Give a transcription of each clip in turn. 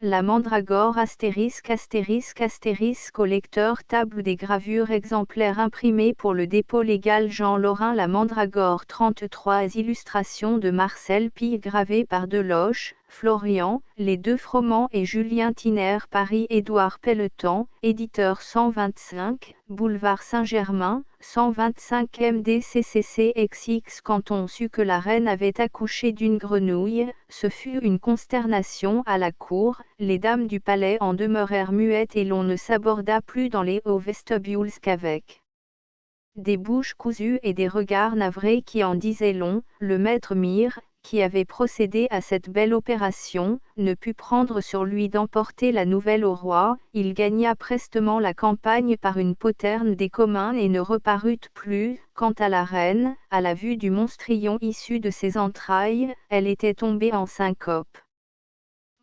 La mandragore au lecteur table des gravures exemplaires imprimés pour le dépôt légal Jean Lorrain La mandragore 33 illustrations de Marcel Pille gravées par Deloche, Florian, Les Deux Froment et Julien Tiner Paris Édouard Pelletan, éditeur 125, boulevard Saint-Germain, 125 MDCCC XX. Quand on sut que la reine avait accouché d'une grenouille, ce fut une consternation à la cour, les dames du palais en demeurèrent muettes et l'on ne s'aborda plus dans les hauts vestibules qu'avec des bouches cousues et des regards navrés qui en disaient long. Le maître Mire, qui avait procédé à cette belle opération, ne put prendre sur lui d'emporter la nouvelle au roi. Il gagna prestement la campagne par une poterne des communs et ne reparut plus. Quant à la reine, à la vue du monstrion issu de ses entrailles, elle était tombée en syncope.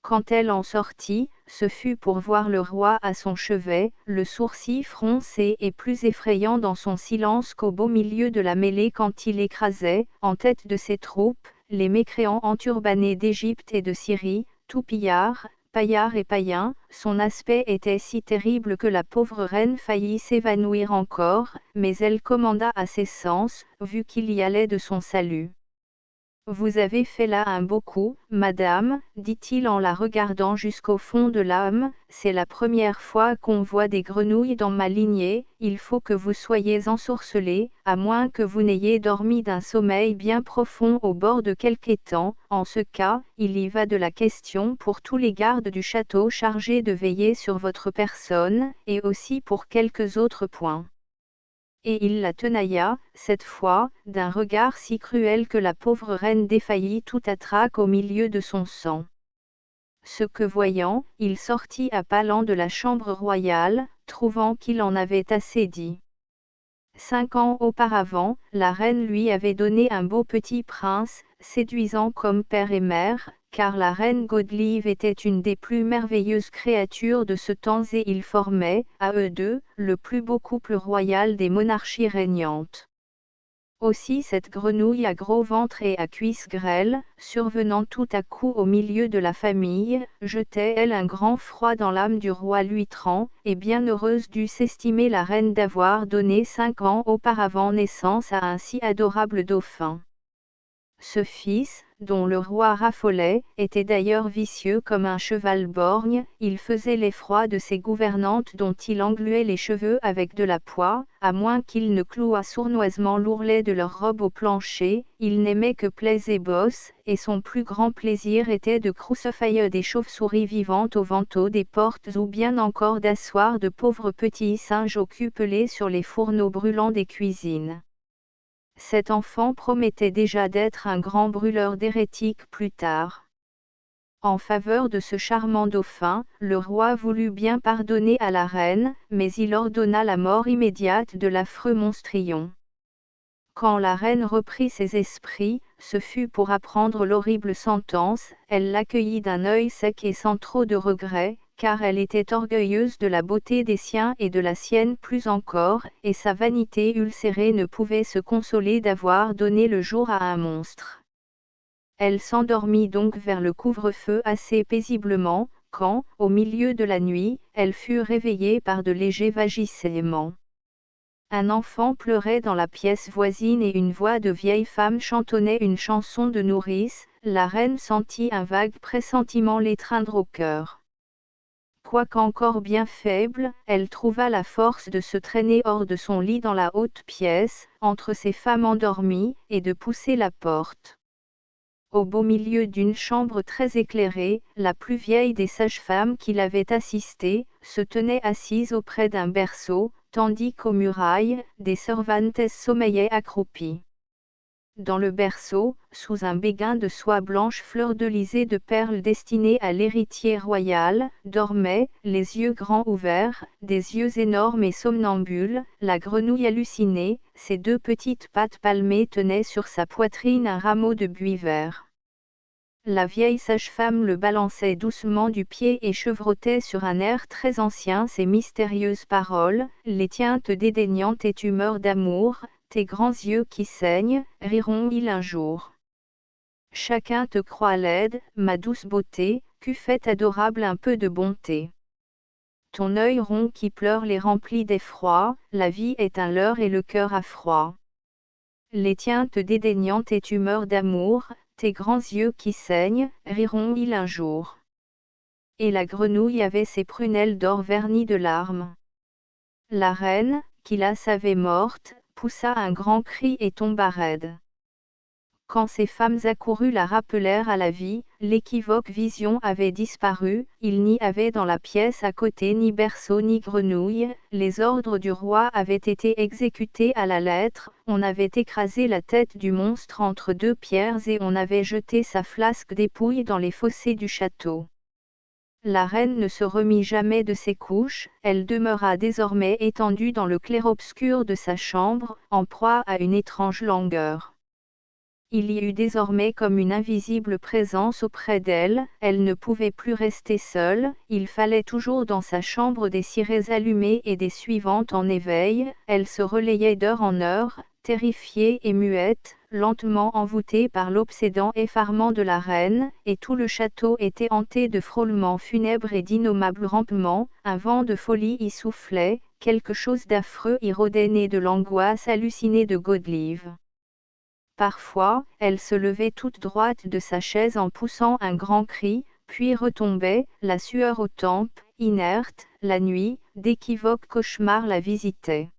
Quand elle en sortit, ce fut pour voir le roi à son chevet, le sourcil froncé et plus effrayant dans son silence qu'au beau milieu de la mêlée quand il écrasait, en tête de ses troupes, les mécréants enturbanés d'Égypte et de Syrie, tout pillards, paillards et païens. Son aspect était si terrible que la pauvre reine faillit s'évanouir encore, mais elle commanda à ses sens, vu qu'il y allait de son salut. Vous avez fait là un beau coup, madame, dit-il en la regardant jusqu'au fond de l'âme, c'est la première fois qu'on voit des grenouilles dans ma lignée, il faut que vous soyez ensorcelée, à moins que vous n'ayez dormi d'un sommeil bien profond au bord de quelque étang. En ce cas, il y va de la question pour tous les gardes du château chargés de veiller sur votre personne, et aussi pour quelques autres points. Et il la tenailla, cette fois, d'un regard si cruel que la pauvre reine défaillit tout à trac au milieu de son sang. Ce que voyant, il sortit à pas lents de la chambre royale, trouvant qu'il en avait assez dit. 5 ans auparavant, la reine lui avait donné un beau petit prince, séduisant comme père et mère, car la reine Godelive était une des plus merveilleuses créatures de ce temps et ils formaient, à eux deux, le plus beau couple royal des monarchies régnantes. Aussi cette grenouille à gros ventre et à cuisses grêles, survenant tout à coup au milieu de la famille, jetait-elle un grand froid dans l'âme du roi Lutran, et bien heureuse dut s'estimer la reine d'avoir donné 5 ans auparavant naissance à un si adorable dauphin. Ce fils, dont le roi raffolait, était d'ailleurs vicieux comme un cheval borgne, il faisait l'effroi de ses gouvernantes dont il engluait les cheveux avec de la poix, à moins qu'il ne clouât sournoisement l'ourlet de leur robe au plancher. Il n'aimait que plaies et bosses, et son plus grand plaisir était de croussafailler des chauves-souris vivantes au vantaux des portes ou bien encore d'asseoir de pauvres petits singes occupés sur les fourneaux brûlants des cuisines. Cet enfant promettait déjà d'être un grand brûleur d'hérétiques plus tard. En faveur de ce charmant dauphin, le roi voulut bien pardonner à la reine, mais il ordonna la mort immédiate de l'affreux monstrion. Quand la reine reprit ses esprits, ce fut pour apprendre l'horrible sentence. Elle l'accueillit d'un œil sec et sans trop de regret, car elle était orgueilleuse de la beauté des siens et de la sienne plus encore, et sa vanité ulcérée ne pouvait se consoler d'avoir donné le jour à un monstre. Elle s'endormit donc vers le couvre-feu assez paisiblement, quand, au milieu de la nuit, elle fut réveillée par de légers vagissements. Un enfant pleurait dans la pièce voisine et une voix de vieille femme chantonnait une chanson de nourrice. La reine sentit un vague pressentiment l'étreindre au cœur. Quoiqu'encore bien faible, elle trouva la force de se traîner hors de son lit dans la haute pièce, entre ces femmes endormies, et de pousser la porte. Au beau milieu d'une chambre très éclairée, la plus vieille des sages-femmes qui l'avaient assistée, se tenait assise auprès d'un berceau, tandis qu'aux murailles, des servantes sommeillaient accroupies. Dans le berceau, sous un béguin de soie blanche fleurdelisée de perles destinées à l'héritier royal, dormait, les yeux grands ouverts, des yeux énormes et somnambules, la grenouille hallucinée. Ses 2 petites pattes palmées tenaient sur sa poitrine un rameau de buis vert. La vieille sage-femme le balançait doucement du pied et chevrotait sur un air très ancien ces mystérieuses paroles: les tiens te dédaignant et tu meurs d'amour, tes grands yeux qui saignent, riront-ils un jour. Chacun te croit laide, ma douce beauté, fait adorable un peu de bonté. Ton œil rond qui pleure les remplit d'effroi, la vie est un leurre et le cœur a froid. Les tiens te dédaignant et tu meurs d'amour, tes grands yeux qui saignent, riront-ils un jour? Et la grenouille avait ses prunelles d'or vernies de larmes. La reine, qui la savait morte, poussa un grand cri et tomba raide. Quand ces femmes accourues la rappelèrent à la vie, l'équivoque vision avait disparu, il n'y avait dans la pièce à côté ni berceau ni grenouille, les ordres du roi avaient été exécutés à la lettre, on avait écrasé la tête du monstre entre deux pierres et on avait jeté sa flasque dépouille dans les fossés du château. La reine ne se remit jamais de ses couches, elle demeura désormais étendue dans le clair-obscur de sa chambre, en proie à une étrange langueur. Il y eut désormais comme une invisible présence auprès d'elle, elle ne pouvait plus rester seule, il fallait toujours dans sa chambre des cirés allumés et des suivantes en éveil, elle se relayait d'heure en heure, terrifiée et muette, lentement envoûtée par l'obsédant effarement de la reine, et tout le château était hanté de frôlements funèbres et d'innommables rampements, un vent de folie y soufflait, quelque chose d'affreux y rôdait né de l'angoisse hallucinée de Godelieve. Parfois, elle se levait toute droite de sa chaise en poussant un grand cri, puis retombait, la sueur aux tempes, inerte, la nuit, d'équivoques cauchemars la visitaient.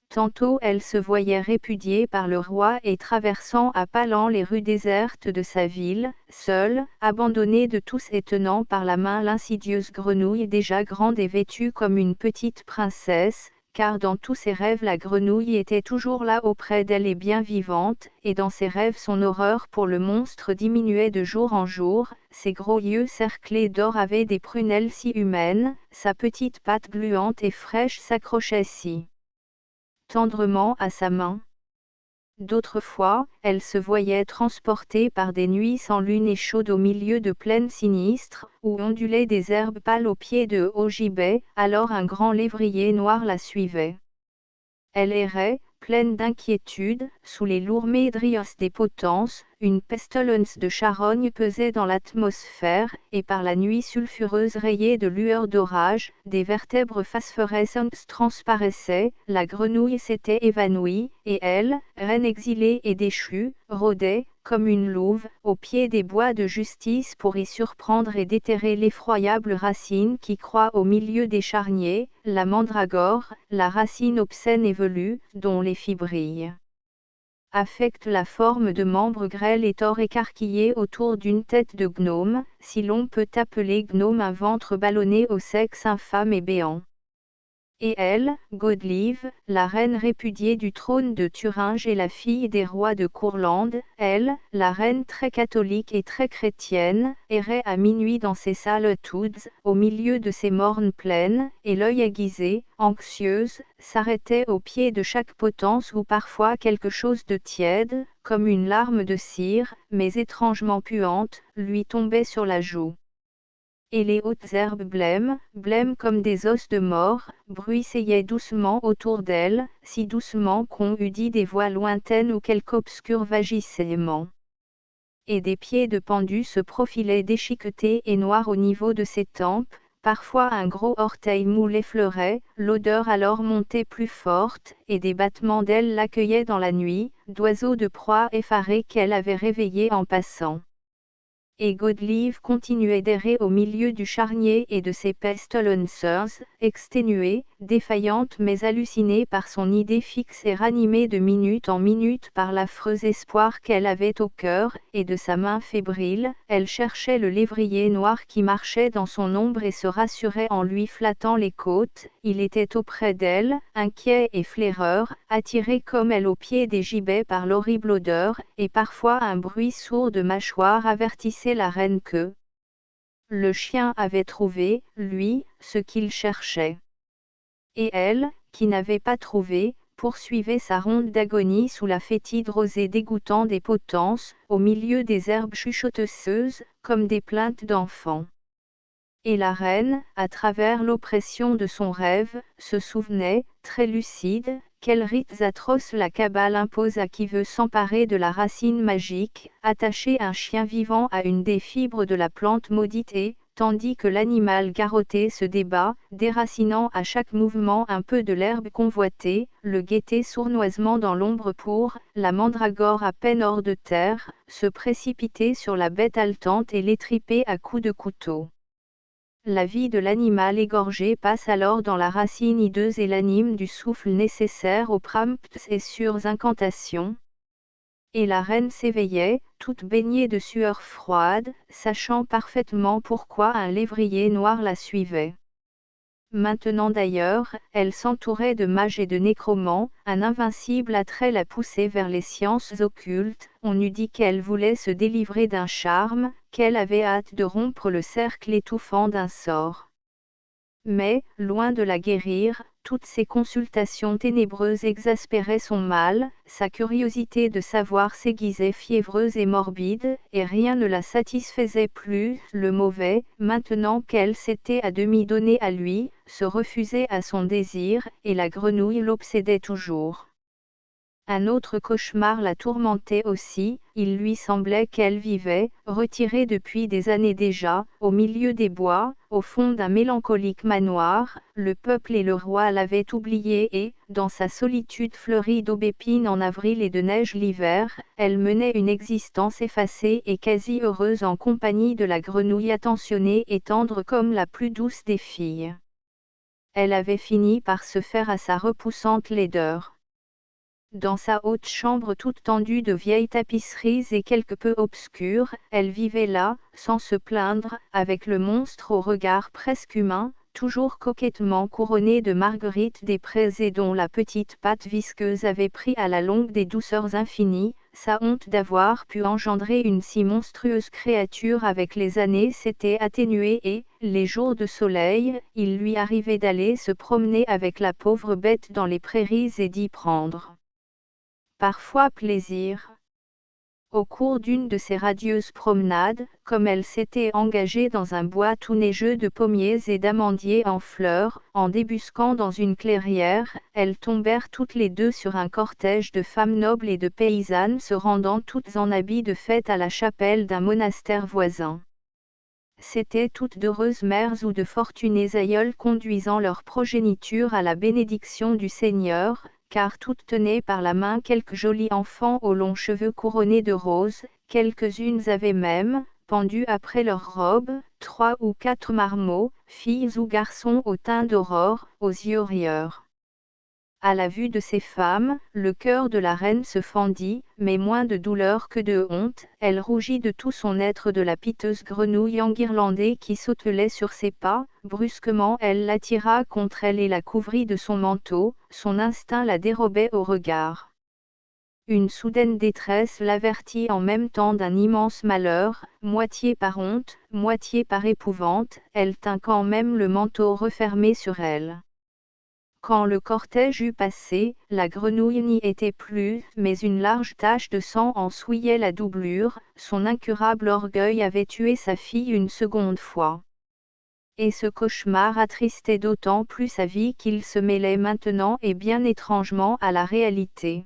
Tantôt elle se voyait répudiée par le roi et traversant à pas lents les rues désertes de sa ville, seule, abandonnée de tous et tenant par la main l'insidieuse grenouille déjà grande et vêtue comme une petite princesse, car dans tous ses rêves la grenouille était toujours là auprès d'elle et bien vivante, et dans ses rêves son horreur pour le monstre diminuait de jour en jour, ses gros yeux cerclés d'or avaient des prunelles si humaines, sa petite patte gluante et fraîche s'accrochait si tendrement à sa main. D'autres fois, elle se voyait transportée par des nuits sans lune et chaudes au milieu de plaines sinistres, où ondulaient des herbes pâles au pied de hauts gibets, alors un grand lévrier noir la suivait. Elle errait, pleine d'inquiétude, sous les lourds médrios des potences, une pestilence de charogne pesait dans l'atmosphère, et par la nuit sulfureuse rayée de lueurs d'orage, des vertèbres phosphorescentes transparaissaient, la grenouille s'était évanouie, et elle, reine exilée et déchue, rôdait, comme une louve, au pied des bois de justice pour y surprendre et déterrer l'effroyable racine qui croît au milieu des charniers, la mandragore, la racine obscène et velue, dont les fibrilles affectent la forme de membres grêles et tors écarquillés autour d'une tête de gnome, si l'on peut appeler gnome un ventre ballonné au sexe infâme et béant. Et elle, Godelieve, la reine répudiée du trône de Thuringe et la fille des rois de Courlande, elle, la reine très catholique et très chrétienne, errait à minuit dans ses solitudes, au milieu de ses mornes plaines, et l'œil aiguisé, anxieuse, s'arrêtait au pied de chaque potence où parfois quelque chose de tiède, comme une larme de cire, mais étrangement puante, lui tombait sur la joue. Et les hautes herbes blêmes comme des os de mort, bruissellaient doucement autour d'elle, si doucement qu'on eût dit des voix lointaines ou quelque obscur vagissement. Et des pieds de pendu se profilaient déchiquetés et noirs au niveau de ses tempes, parfois un gros orteil mou l'effleurait, l'odeur alors montait plus forte, et des battements d'ailes l'accueillaient dans la nuit, d'oiseaux de proie effarés qu'elle avait réveillés en passant. Et Godelieve continuait d'errer au milieu du charnier et de ses pestilencers, exténuée, défaillante mais hallucinée par son idée fixe et ranimée de minute en minute par l'affreux espoir qu'elle avait au cœur, et de sa main fébrile, elle cherchait le lévrier noir qui marchait dans son ombre et se rassurait en lui flattant les côtes, il était auprès d'elle, inquiet et flaireur, attiré comme elle au pied des gibets par l'horrible odeur, et parfois un bruit sourd de mâchoire avertissait la reine que le chien avait trouvé, lui, ce qu'il cherchait. Et elle, qui n'avait pas trouvé, poursuivait sa ronde d'agonie sous la fétide rosée dégoûtant des potences, au milieu des herbes chuchoteuses, comme des plaintes d'enfants. Et la reine, à travers l'oppression de son rêve, se souvenait, très lucide, quels rites atroces la Kabbale impose à qui veut s'emparer de la racine magique, attacher un chien vivant à une des fibres de la plante maudite et, tandis que l'animal garrotté se débat, déracinant à chaque mouvement un peu de l'herbe convoitée, le guetter sournoisement dans l'ombre pour, la mandragore à peine hors de terre, se précipiter sur la bête haletante et l'étriper à coups de couteau. La vie de l'animal égorgé passe alors dans la racine hideuse et l'anime du souffle nécessaire aux promptes et sûres incantations. Et la reine s'éveillait, toute baignée de sueur froide, sachant parfaitement pourquoi un lévrier noir la suivait. Maintenant d'ailleurs, elle s'entourait de mages et de nécromants, un invincible attrait la poussait vers les sciences occultes, on eût dit qu'elle voulait se délivrer d'un charme, qu'elle avait hâte de rompre le cercle étouffant d'un sort. Mais, loin de la guérir, toutes ces consultations ténébreuses exaspéraient son mal, sa curiosité de savoir s'aiguisait fiévreuse et morbide, et rien ne la satisfaisait plus, le mauvais, maintenant qu'elle s'était à demi donnée à lui, se refusait à son désir, et la grenouille l'obsédait toujours. Un autre cauchemar la tourmentait aussi, il lui semblait qu'elle vivait, retirée depuis des années déjà, au milieu des bois, au fond d'un mélancolique manoir, le peuple et le roi l'avaient oubliée et, dans sa solitude fleurie d'aubépines en avril et de neige l'hiver, elle menait une existence effacée et quasi heureuse en compagnie de la grenouille attentionnée et tendre comme la plus douce des filles. Elle avait fini par se faire à sa repoussante laideur. Dans sa haute chambre toute tendue de vieilles tapisseries et quelque peu obscure, elle vivait là, sans se plaindre, avec le monstre au regard presque humain, toujours coquettement couronné de marguerites des prés et dont la petite patte visqueuse avait pris à la longue des douceurs infinies. Sa honte d'avoir pu engendrer une si monstrueuse créature avec les années s'était atténuée et, les jours de soleil, il lui arrivait d'aller se promener avec la pauvre bête dans les prairies et d'y prendre parfois plaisir. Au cours d'une de ces radieuses promenades, comme elle s'était engagée dans un bois tout neigeux de pommiers et d'amandiers en fleurs, en débusquant dans une clairière, elles tombèrent toutes les deux sur un cortège de femmes nobles et de paysannes se rendant toutes en habits de fête à la chapelle d'un monastère voisin. C'étaient toutes d'heureuses mères ou de fortunés aïeuls conduisant leur progéniture à la bénédiction du Seigneur, car toutes tenaient par la main quelques jolis enfants aux longs cheveux couronnés de roses, quelques-unes avaient même, pendus après leurs robes, 3 ou 4 marmots, filles ou garçons au teint d'aurore, aux yeux rieurs. À la vue de ces femmes, le cœur de la reine se fendit, mais moins de douleur que de honte, elle rougit de tout son être de la piteuse grenouille enguirlandée qui sautelait sur ses pas, brusquement elle l'attira contre elle et la couvrit de son manteau, son instinct la dérobait au regard. Une soudaine détresse l'avertit en même temps d'un immense malheur, moitié par honte, moitié par épouvante, elle tint quand même le manteau refermé sur elle. Quand le cortège eut passé, la grenouille n'y était plus, mais une large tache de sang en souillait la doublure, son incurable orgueil avait tué sa fille une seconde fois. Et ce cauchemar attristait d'autant plus sa vie qu'il se mêlait maintenant et bien étrangement à la réalité.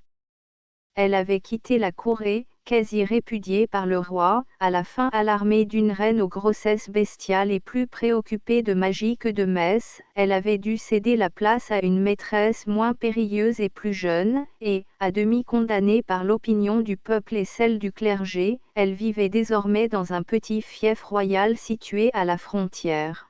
Elle avait quitté la cour et, quasi répudiée par le roi, à la fin alarmée d'une reine aux grossesses bestiales et plus préoccupée de magie que de messe, elle avait dû céder la place à une maîtresse moins périlleuse et plus jeune, et, à demi condamnée par l'opinion du peuple et celle du clergé, elle vivait désormais dans un petit fief royal situé à la frontière.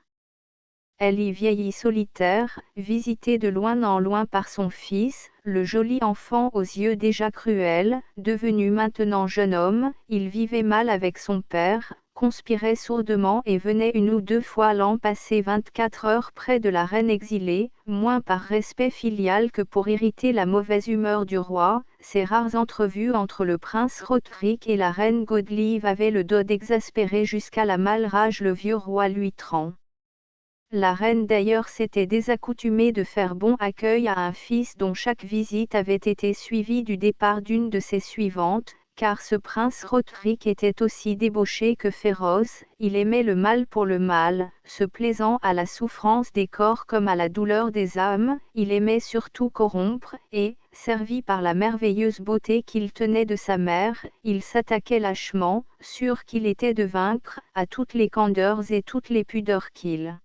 Elle y vieillit solitaire, visitée de loin en loin par son fils, le joli enfant aux yeux déjà cruels, devenu maintenant jeune homme. Il vivait mal avec son père, conspirait sourdement et venait une ou deux fois l'an passer 24 heures près de la reine exilée, moins par respect filial que pour irriter la mauvaise humeur du roi. Ces rares entrevues entre le prince Roderick et la reine Godelieve avaient le dos d'exaspérer jusqu'à la malrage le vieux roi Louis XXX. La reine d'ailleurs s'était désaccoutumée de faire bon accueil à un fils dont chaque visite avait été suivie du départ d'une de ses suivantes, car ce prince Roderick était aussi débauché que féroce, il aimait le mal pour le mal, se plaisant à la souffrance des corps comme à la douleur des âmes, il aimait surtout corrompre, et, servi par la merveilleuse beauté qu'il tenait de sa mère, il s'attaquait lâchement, sûr qu'il était de vaincre, à toutes les candeurs et toutes les pudeurs qu'il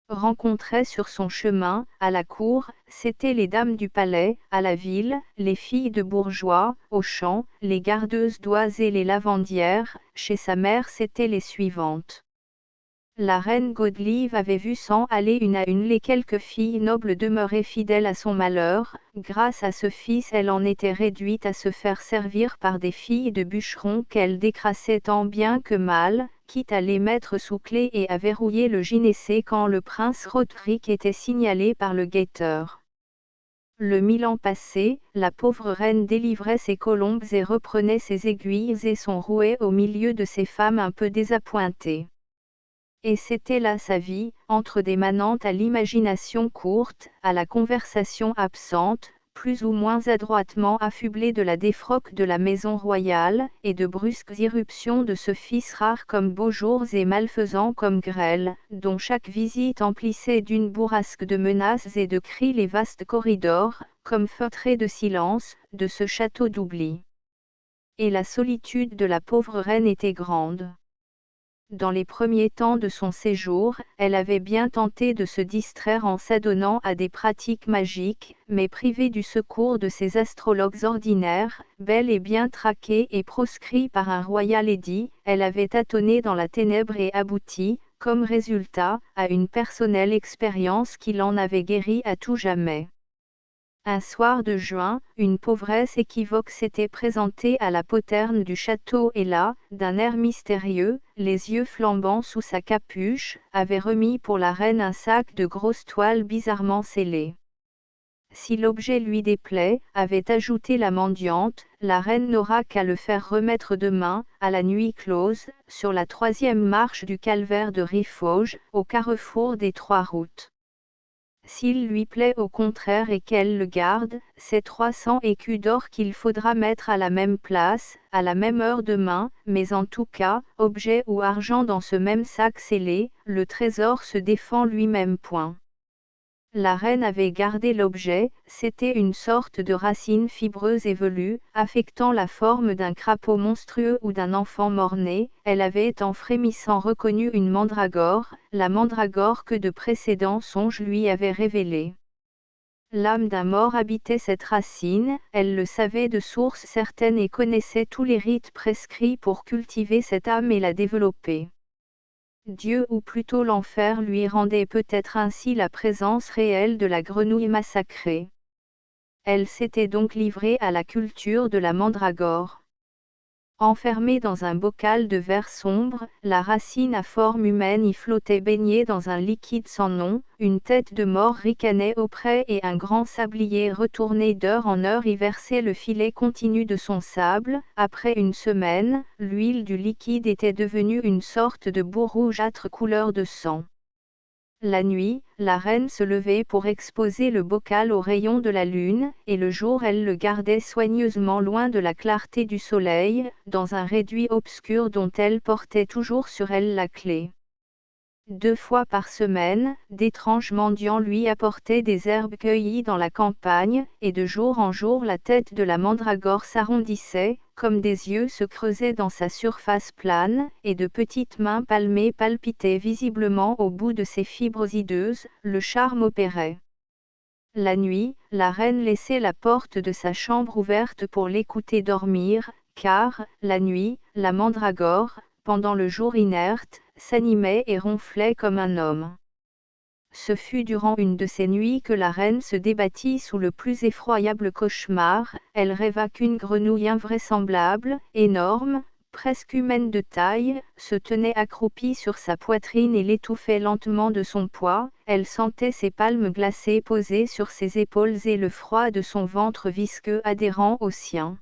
rencontrait sur son chemin. À la cour, c'étaient les dames du palais; à la ville, les filles de bourgeois; aux champs, les gardeuses d'oies et les lavandières; chez sa mère c'étaient les suivantes. La reine Godelive avait vu s'en aller une à une les quelques filles nobles demeurées fidèles à son malheur. Grâce à ce fils elle en était réduite à se faire servir par des filles de bûcherons qu'elle décrassait tant bien que mal, quitte à les mettre sous clé et à verrouiller le gynécée quand le prince Roderick était signalé par le guetteur. Le 1000 ans passé, la pauvre reine délivrait ses colombes et reprenait ses aiguilles et son rouet au milieu de ces femmes un peu désappointées. Et c'était là sa vie, entre des manantes à l'imagination courte, à la conversation absente, plus ou moins adroitement affublée de la défroque de la maison royale, et de brusques irruptions de ce fils rare comme beaux jours et malfaisant comme grêle, dont chaque visite emplissait d'une bourrasque de menaces et de cris les vastes corridors, comme feutrés de silence, de ce château d'oubli. Et la solitude de la pauvre reine était grande. Dans les premiers temps de son séjour, elle avait bien tenté de se distraire en s'adonnant à des pratiques magiques, mais privée du secours de ses astrologues ordinaires, belle et bien traquée et proscrite par un royal édit, elle avait tâtonné dans la ténèbre et abouti, comme résultat, à une personnelle expérience qui l'en avait guérie à tout jamais. Un soir de juin, une pauvresse équivoque s'était présentée à la poterne du château et là, d'un air mystérieux, les yeux flambants sous sa capuche, avait remis pour la reine un sac de grosses toiles bizarrement scellées. Si l'objet lui déplaît, avait ajouté la mendiante, la reine n'aura qu'à le faire remettre demain, à la nuit close, sur la 3e marche du calvaire de Rifauge, au carrefour des 3 routes. S'il lui plaît au contraire et qu'elle le garde, c'est 300 écus d'or qu'il faudra mettre à la même place, à la même heure demain, mais en tout cas, objet ou argent dans ce même sac scellé, le trésor se défend lui-même. Point. La reine avait gardé l'objet, c'était une sorte de racine fibreuse et velue, affectant la forme d'un crapaud monstrueux ou d'un enfant mort-né. Elle avait en frémissant reconnu une mandragore, la mandragore que de précédents songes lui avaient révélée. L'âme d'un mort habitait cette racine, elle le savait de source certaine et connaissait tous les rites prescrits pour cultiver cette âme et la développer. Dieu ou plutôt l'enfer lui rendait peut-être ainsi la présence réelle de la grenouille massacrée. Elle s'était donc livrée à la culture de la mandragore. Enfermée dans un bocal de verre sombre, la racine à forme humaine y flottait baignée dans un liquide sans nom, une tête de mort ricanait auprès et un grand sablier retourné d'heure en heure y versait le filet continu de son sable. Après une semaine, l'huile du liquide était devenue une sorte de boue rougeâtre couleur de sang. La nuit, la reine se levait pour exposer le bocal aux rayons de la lune, et le jour elle le gardait soigneusement loin de la clarté du soleil, dans un réduit obscur dont elle portait toujours sur elle la clé. 2 fois par semaine, d'étranges mendiants lui apportaient des herbes cueillies dans la campagne, et de jour en jour la tête de la mandragore s'arrondissait, comme des yeux se creusaient dans sa surface plane, et de petites mains palmées palpitaient visiblement au bout de ses fibres hideuses, le charme opérait. La nuit, la reine laissait la porte de sa chambre ouverte pour l'écouter dormir, car, la nuit, la mandragore, pendant le jour inerte, s'animait et ronflait comme un homme. Ce fut durant une de ces nuits que la reine se débattit sous le plus effroyable cauchemar. Elle rêva qu'une grenouille invraisemblable, énorme, presque humaine de taille, se tenait accroupie sur sa poitrine et l'étouffait lentement de son poids. Elle sentait ses palmes glacées posées sur ses épaules et le froid de son ventre visqueux adhérant au sien.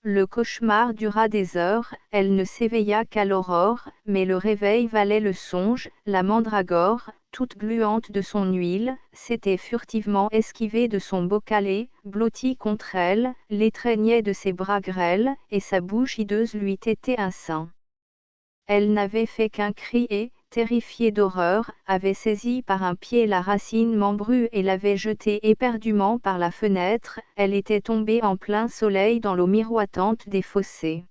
Le cauchemar dura des heures, elle ne s'éveilla qu'à l'aurore, mais le réveil valait le songe. La mandragore, toute gluante de son huile, s'était furtivement esquivée de son bocal et, blottie contre elle, l'étreignait de ses bras grêles, et sa bouche hideuse lui tétait un sein. Elle n'avait fait qu'un cri et, terrifiée d'horreur, avait saisi par un pied la racine membrue et l'avait jetée éperdument par la fenêtre. Elle était tombée en plein soleil dans l'eau miroitante des fossés.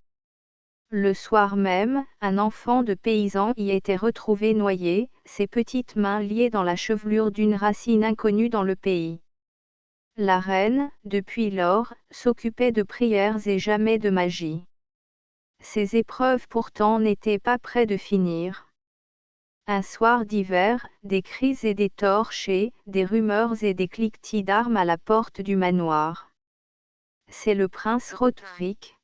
Le soir même, un enfant de paysan y était retrouvé noyé, ses petites mains liées dans la chevelure d'une racine inconnue dans le pays. La reine, depuis lors, s'occupait de prières et jamais de magie. Ces épreuves pourtant n'étaient pas près de finir. Un soir d'hiver, des cris et des torches et des rumeurs et des cliquetis d'armes à la porte du manoir. C'est le prince Roderick.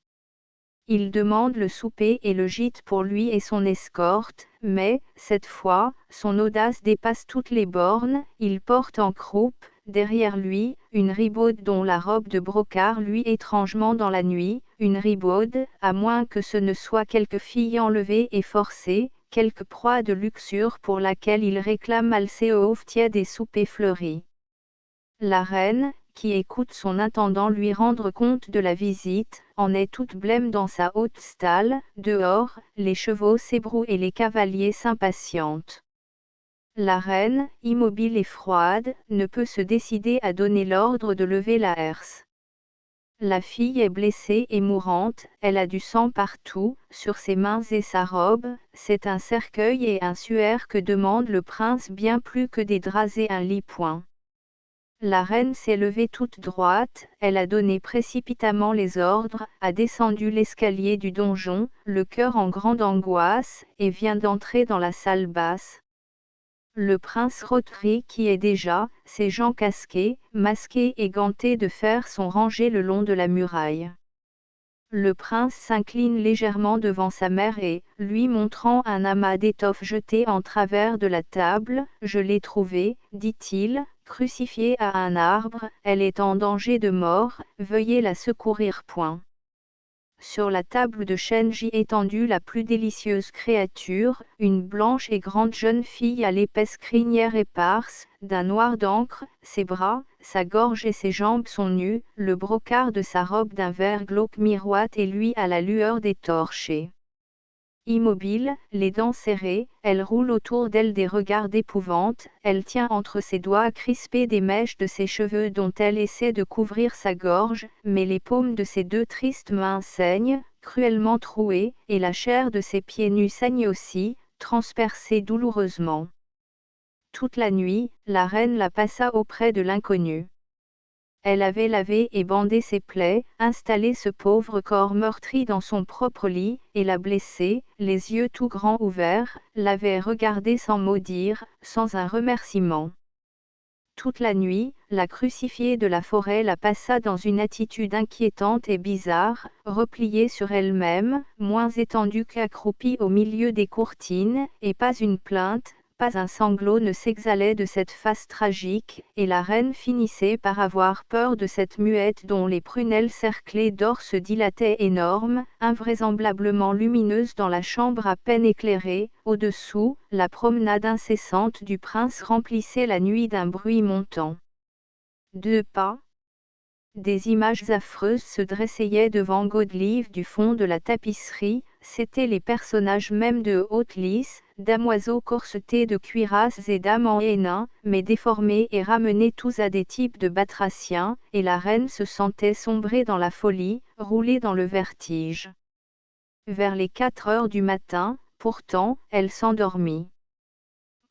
Il demande le souper et le gîte pour lui et son escorte, mais, cette fois, son audace dépasse toutes les bornes. Il porte en croupe, derrière lui, une ribaude dont la robe de brocart luit étrangement dans la nuit, une ribaude, à moins que ce ne soit quelque fille enlevée et forcée, quelque proie de luxure pour laquelle il réclame alcéof tiède et souper fleuri. La reine, qui écoute son intendant lui rendre compte de la visite, en est toute blême dans sa haute stalle. Dehors, les chevaux s'ébrouent et les cavaliers s'impatientent. La reine, immobile et froide, ne peut se décider à donner l'ordre de lever la herse. La fille est blessée et mourante, elle a du sang partout, sur ses mains et sa robe, c'est un cercueil et un suaire que demande le prince bien plus que des draps et un lit point. La reine s'est levée toute droite, elle a donné précipitamment les ordres, a descendu l'escalier du donjon, le cœur en grande angoisse, et vient d'entrer dans la salle basse. Le prince Roderick qui est déjà, ses gens casqués, masqués et gantés de fer sont rangés le long de la muraille. Le prince s'incline légèrement devant sa mère et, lui montrant un amas d'étoffe jeté en travers de la table, « Je l'ai trouvée, dit-il, crucifiée à un arbre, elle est en danger de mort, veuillez la secourir. » Sur la table de chêne gît étendue la plus délicieuse créature, une blanche et grande jeune fille à l'épaisse crinière éparse, d'un noir d'encre, ses bras, sa gorge et ses jambes sont nus, le brocart de sa robe d'un vert glauque miroite et lui à la lueur des torches. Immobile, les dents serrées, elle roule autour d'elle des regards d'épouvante, elle tient entre ses doigts crispés des mèches de ses cheveux dont elle essaie de couvrir sa gorge, mais les paumes de ses deux tristes mains saignent, cruellement trouées, et la chair de ses pieds nus saigne aussi, transpercée douloureusement. Toute la nuit, la reine la passa auprès de l'inconnu. Elle avait lavé et bandé ses plaies, installé ce pauvre corps meurtri dans son propre lit, et la blessée, les yeux tout grands ouverts, l'avait regardé sans mot dire, sans un remerciement. Toute la nuit, la crucifiée de la forêt la passa dans une attitude inquiétante et bizarre, repliée sur elle-même, moins étendue qu'accroupie au milieu des courtines, et pas une plainte, pas un sanglot ne s'exhalait de cette face tragique, et la reine finissait par avoir peur de cette muette dont les prunelles cerclées d'or se dilataient énormes, invraisemblablement lumineuses dans la chambre à peine éclairée. Au-dessous, la promenade incessante du prince remplissait la nuit d'un bruit montant. 2 pas. Des images affreuses se dressaient devant Godelieve du fond de la tapisserie, c'étaient les personnages mêmes de haute lice, damoiseaux corsetés de cuirasses et dames en hénin, mais déformés et ramenés tous à des types de batraciens, et la reine se sentait sombrer dans la folie, rouler dans le vertige. Vers les 4 heures du matin, pourtant, elle s'endormit.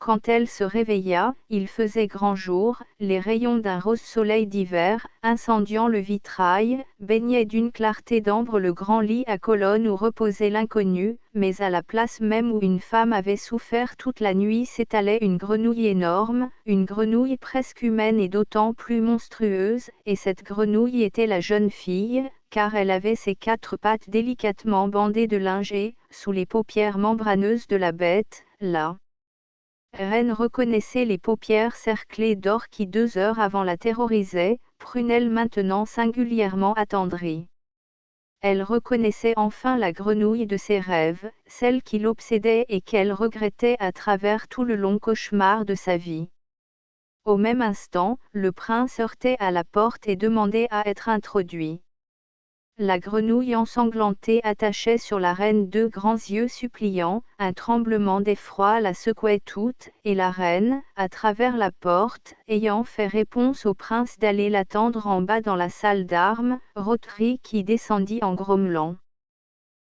Quand elle se réveilla, il faisait grand jour, les rayons d'un rose soleil d'hiver, incendiant le vitrail, baignaient d'une clarté d'ambre le grand lit à colonnes où reposait l'inconnu, mais à la place même où une femme avait souffert toute la nuit s'étalait une grenouille énorme, une grenouille presque humaine et d'autant plus monstrueuse, et cette grenouille était la jeune fille, car elle avait ses 4 pattes délicatement bandées de linge et, sous les paupières membraneuses de la bête, la reine reconnaissait les paupières cerclées d'or qui 2 heures avant la terrorisaient, prunelles maintenant singulièrement attendries. Elle reconnaissait enfin la grenouille de ses rêves, celle qui l'obsédait et qu'elle regrettait à travers tout le long cauchemar de sa vie. Au même instant, le prince heurtait à la porte et demandait à être introduit. La grenouille ensanglantée attachait sur la reine deux grands yeux suppliants, un tremblement d'effroi la secouait toute, et la reine, à travers la porte, ayant fait réponse au prince d'aller l'attendre en bas dans la salle d'armes, Roderick y descendit en grommelant.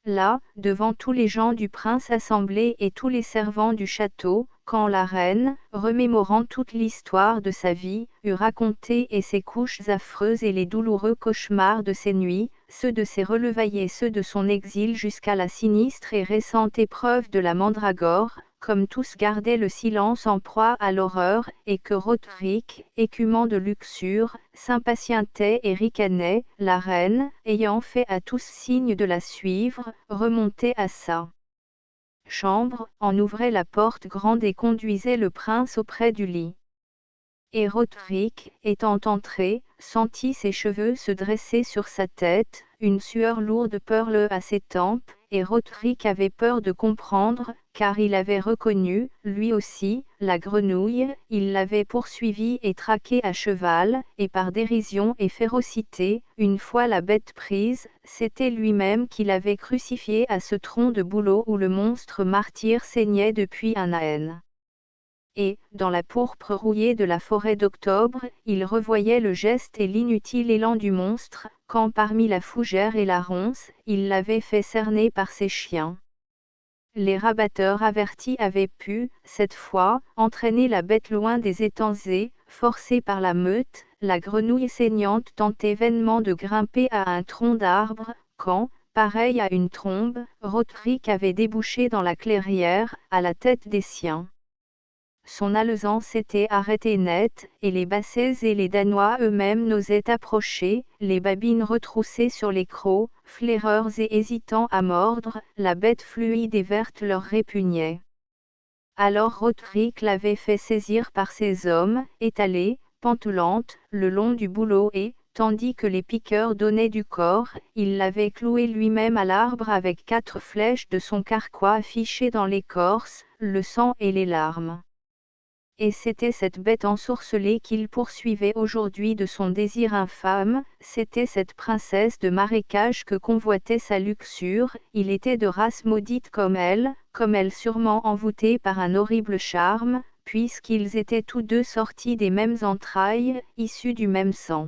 Là, devant tous les gens du prince assemblés et tous les servants du château, quand la reine, remémorant toute l'histoire de sa vie, eut raconté et ses couches affreuses et les douloureux cauchemars de ses nuits, ceux de ses relevailles et ceux de son exil jusqu'à la sinistre et récente épreuve de la mandragore, comme tous gardaient le silence en proie à l'horreur, et que Roderick, écumant de luxure, s'impatientait et ricanait, la reine, ayant fait à tous signe de la suivre, remontait à sa chambre, en ouvrait la porte grande et conduisait le prince auprès du lit. Et Roderick, étant entré, sentit ses cheveux se dresser sur sa tête, une sueur lourde perle à ses tempes, et Roderick avait peur de comprendre, car il avait reconnu, lui aussi, la grenouille, il l'avait poursuivie et traquée à cheval, et par dérision et férocité, une fois la bête prise, c'était lui-même qui l'avait crucifiée à ce tronc de bouleau où le monstre martyr saignait depuis un âne. Et, dans la pourpre rouillée de la forêt d'octobre, il revoyait le geste et l'inutile élan du monstre, quand parmi la fougère et la ronce, il l'avait fait cerner par ses chiens. Les rabatteurs avertis avaient pu, cette fois, entraîner la bête loin des étangs et, forcée par la meute, la grenouille saignante tentait vainement de grimper à un tronc d'arbre, quand, pareil à une trombe, Roderick avait débouché dans la clairière, à la tête des siens. Son alezan s'était arrêté net, et les bassets et les danois eux-mêmes n'osaient approcher, les babines retroussées sur les crocs, flaireurs et hésitant à mordre, la bête fluide et verte leur répugnait. Alors Roderick l'avait fait saisir par ses hommes, étalés, pantelantes, le long du bouleau et, tandis que les piqueurs donnaient du corps, il l'avait cloué lui-même à l'arbre avec 4 flèches de son carquois affichées dans l'écorce, le sang et les larmes. Et c'était cette bête ensorcelée qu'il poursuivait aujourd'hui de son désir infâme, c'était cette princesse de marécage que convoitait sa luxure, il était de race maudite comme elle sûrement envoûtée par un horrible charme, puisqu'ils étaient tous deux sortis des mêmes entrailles, issus du même sang.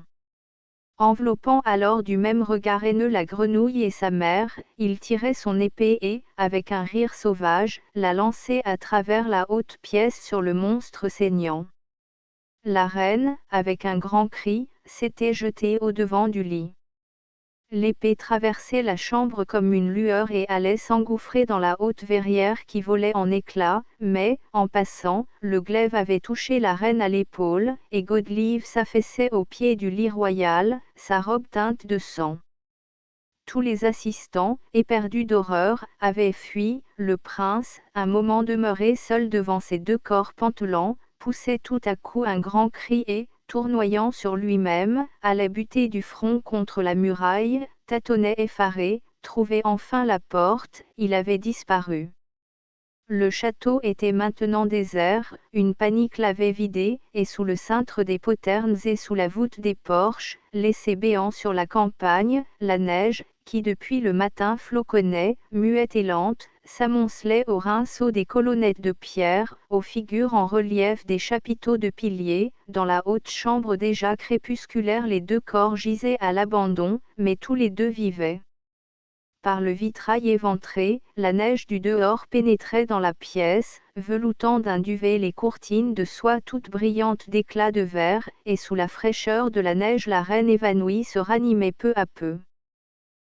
Enveloppant alors du même regard haineux la grenouille et sa mère, il tirait son épée et, avec un rire sauvage, la lançait à travers la haute pièce sur le monstre saignant. La reine, avec un grand cri, s'était jetée au-devant du lit. L'épée traversait la chambre comme une lueur et allait s'engouffrer dans la haute verrière qui volait en éclats, mais, en passant, le glaive avait touché la reine à l'épaule, et Godelieve s'affaissait au pied du lit royal, sa robe teinte de sang. Tous les assistants, éperdus d'horreur, avaient fui, le prince, un moment demeuré seul devant ses 2 corps pantelants, poussait tout à coup un grand cri et, tournoyant sur lui-même, allait buter du front contre la muraille, tâtonnait effaré, trouvait enfin la porte, il avait disparu. Le château était maintenant désert, une panique l'avait vidé, et sous le cintre des poternes et sous la voûte des porches, laissés béants sur la campagne, la neige, qui depuis le matin floconnait, muette et lente, s'amoncelait aux rinceaux des colonnettes de pierre, aux figures en relief des chapiteaux de piliers, dans la haute chambre déjà crépusculaire les 2 corps gisaient à l'abandon, mais tous les 2 vivaient. Par le vitrail éventré, la neige du dehors pénétrait dans la pièce, veloutant d'un duvet les courtines de soie toutes brillantes d'éclats de verre, et sous la fraîcheur de la neige la reine évanouie se ranimait peu à peu.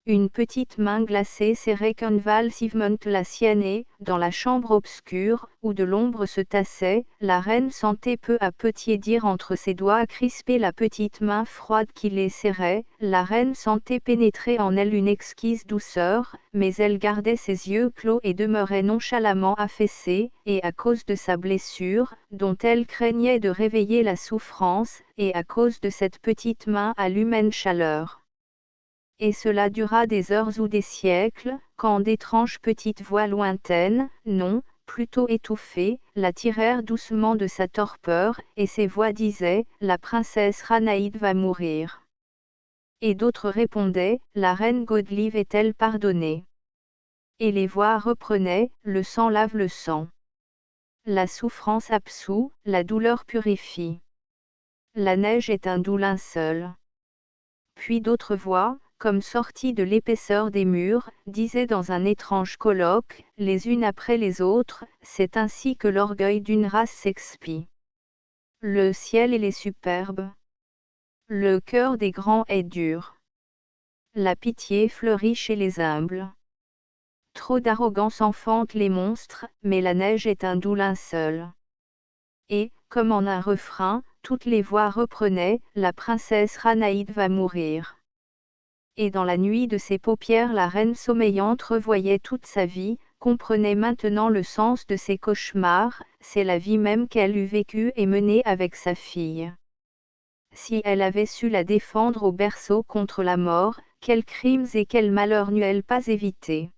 Une petite main glacée serrait convulsivement la sienne et, dans la chambre obscure, où de l'ombre se tassait, la reine sentait peu à peu tiédir entre ses doigts crispés la petite main froide qui les serrait, la reine sentait pénétrer en elle une exquise douceur, mais elle gardait ses yeux clos et demeurait nonchalamment affaissée, et à cause de sa blessure, dont elle craignait de réveiller la souffrance, et à cause de cette petite main à l'humaine chaleur. Et cela dura des heures ou des siècles, quand d'étranges petites voix lointaines, non, plutôt étouffées, la tirèrent doucement de sa torpeur, et ces voix disaient, la princesse Ranaïde va mourir. Et d'autres répondaient, la reine Godelive est-elle pardonnée? Et les voix reprenaient, le sang lave le sang. La souffrance absout, la douleur purifie. La neige est un doux linceul. Puis d'autres voix, comme sorties de l'épaisseur des murs, disaient dans un étrange colloque, les unes après les autres, c'est ainsi que l'orgueil d'une race s'expie. Le ciel est superbe. Le cœur des grands est dur. La pitié fleurit chez les humbles. Trop d'arrogance enfante les monstres, mais la neige est un doux linceul. Et, comme en un refrain, toutes les voix reprenaient, la princesse Ranaïde va mourir. Et dans la nuit de ses paupières la reine sommeillante revoyait toute sa vie, comprenait maintenant le sens de ses cauchemars, c'est la vie même qu'elle eût vécue et menée avec sa fille. Si elle avait su la défendre au berceau contre la mort, quels crimes et quels malheurs n'eût-elle pas évités?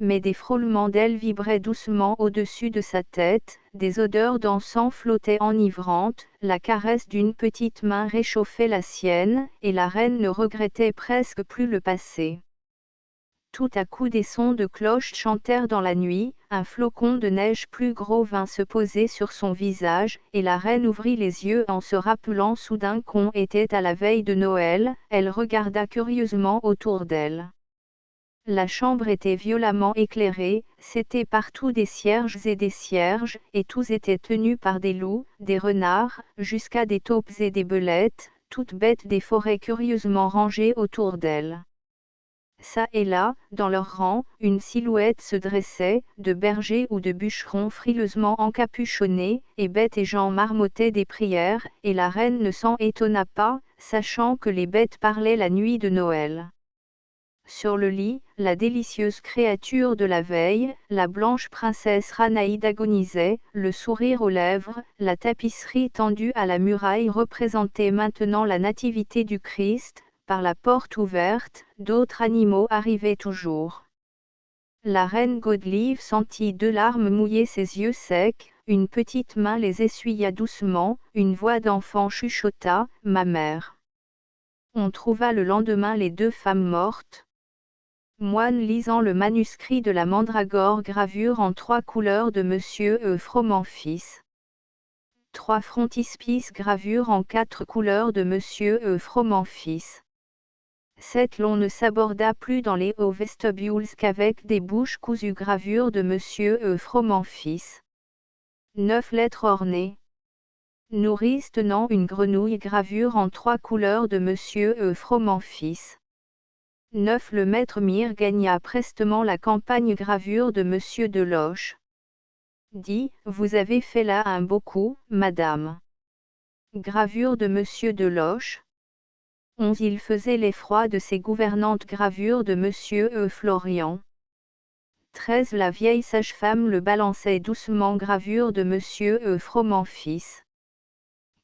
Mais des frôlements d'ailes vibraient doucement au-dessus de sa tête, des odeurs d'encens flottaient enivrantes, la caresse d'une petite main réchauffait la sienne, et la reine ne regrettait presque plus le passé. Tout à coup des sons de cloches chantèrent dans la nuit, un flocon de neige plus gros vint se poser sur son visage, et la reine ouvrit les yeux en se rappelant soudain qu'on était à la veille de Noël, elle regarda curieusement autour d'elle. La chambre était violemment éclairée, c'étaient partout des cierges, et tous étaient tenus par des loups, des renards, jusqu'à des taupes et des belettes, toutes bêtes des forêts curieusement rangées autour d'elle. Ça et là, dans leurs rangs, une silhouette se dressait, de bergers ou de bûcherons frileusement encapuchonnés, et bêtes et gens marmottaient des prières, et la reine ne s'en étonna pas, sachant que les bêtes parlaient la nuit de Noël. Sur le lit, la délicieuse créature de la veille, la blanche princesse Ranaïde agonisait, le sourire aux lèvres, la tapisserie tendue à la muraille représentait maintenant la nativité du Christ, par la porte ouverte, d'autres animaux arrivaient toujours. La reine Godelive sentit 2 larmes mouiller ses yeux secs, une petite main les essuya doucement, une voix d'enfant chuchota, « Ma mère ». On trouva le lendemain les 2 femmes mortes. Moine lisant le manuscrit de la Mandragore, gravure en 3 couleurs de Monsieur Froment fils. 3 frontispices, gravure en 4 couleurs de Monsieur Froment fils. 7 L'on ne s'aborda plus dans les hauts vestibules qu'avec des bouches cousues, gravure de Monsieur Froment fils. 9 Lettres ornées. Nourrice tenant une grenouille, gravure en 3 couleurs de Monsieur Froment fils. 9 Le maître Mire gagna prestement la campagne, gravure de Monsieur Deloche. 10 Vous avez fait là un beau coup, madame. Gravure de Monsieur Deloche. 11 Il faisait l'effroi de ses gouvernantes, gravure de Monsieur Florian. 13 La vieille sage-femme le balançait doucement, gravure de Monsieur Froment fils.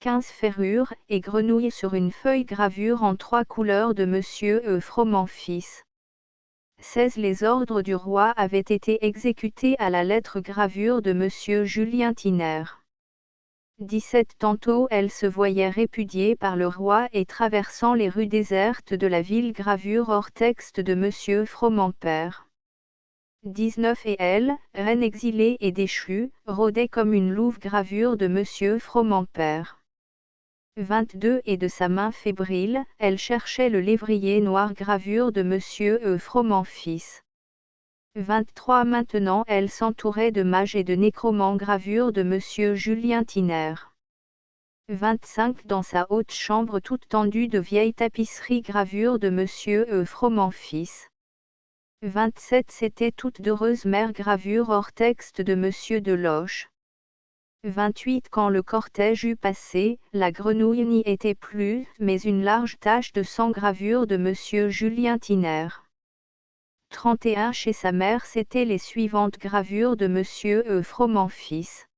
15 Ferrure et grenouille sur une feuille, gravure en 3 couleurs de Monsieur Froment fils. 16 Les ordres du roi avaient été exécutés à la lettre, gravure de Monsieur Julien Tiner. 17 Tantôt elle se voyait répudiée par le roi et traversant les rues désertes de la ville, gravure hors texte de Monsieur Froment père. 19 Et elle, reine exilée et déchue, rôdait comme une louve, gravure de Monsieur Froment père. 22 Et de sa main fébrile, elle cherchait le lévrier noir, gravure de Monsieur Froment fils. 23 Maintenant elle s'entourait de mages et de nécromants, gravure de Monsieur Julien Tiner. 25 Dans sa haute chambre toute tendue de vieilles tapisseries, gravure de Monsieur Froment fils. 27 C'était toute d'heureuse mère, gravure hors texte de Monsieur Deloche. 28 Quand le cortège eut passé, la grenouille n'y était plus, mais une large tache de sang, gravure de Monsieur Julien Tiner. 31 Chez sa mère c'étaient les suivantes gravures de Monsieur Froment fils.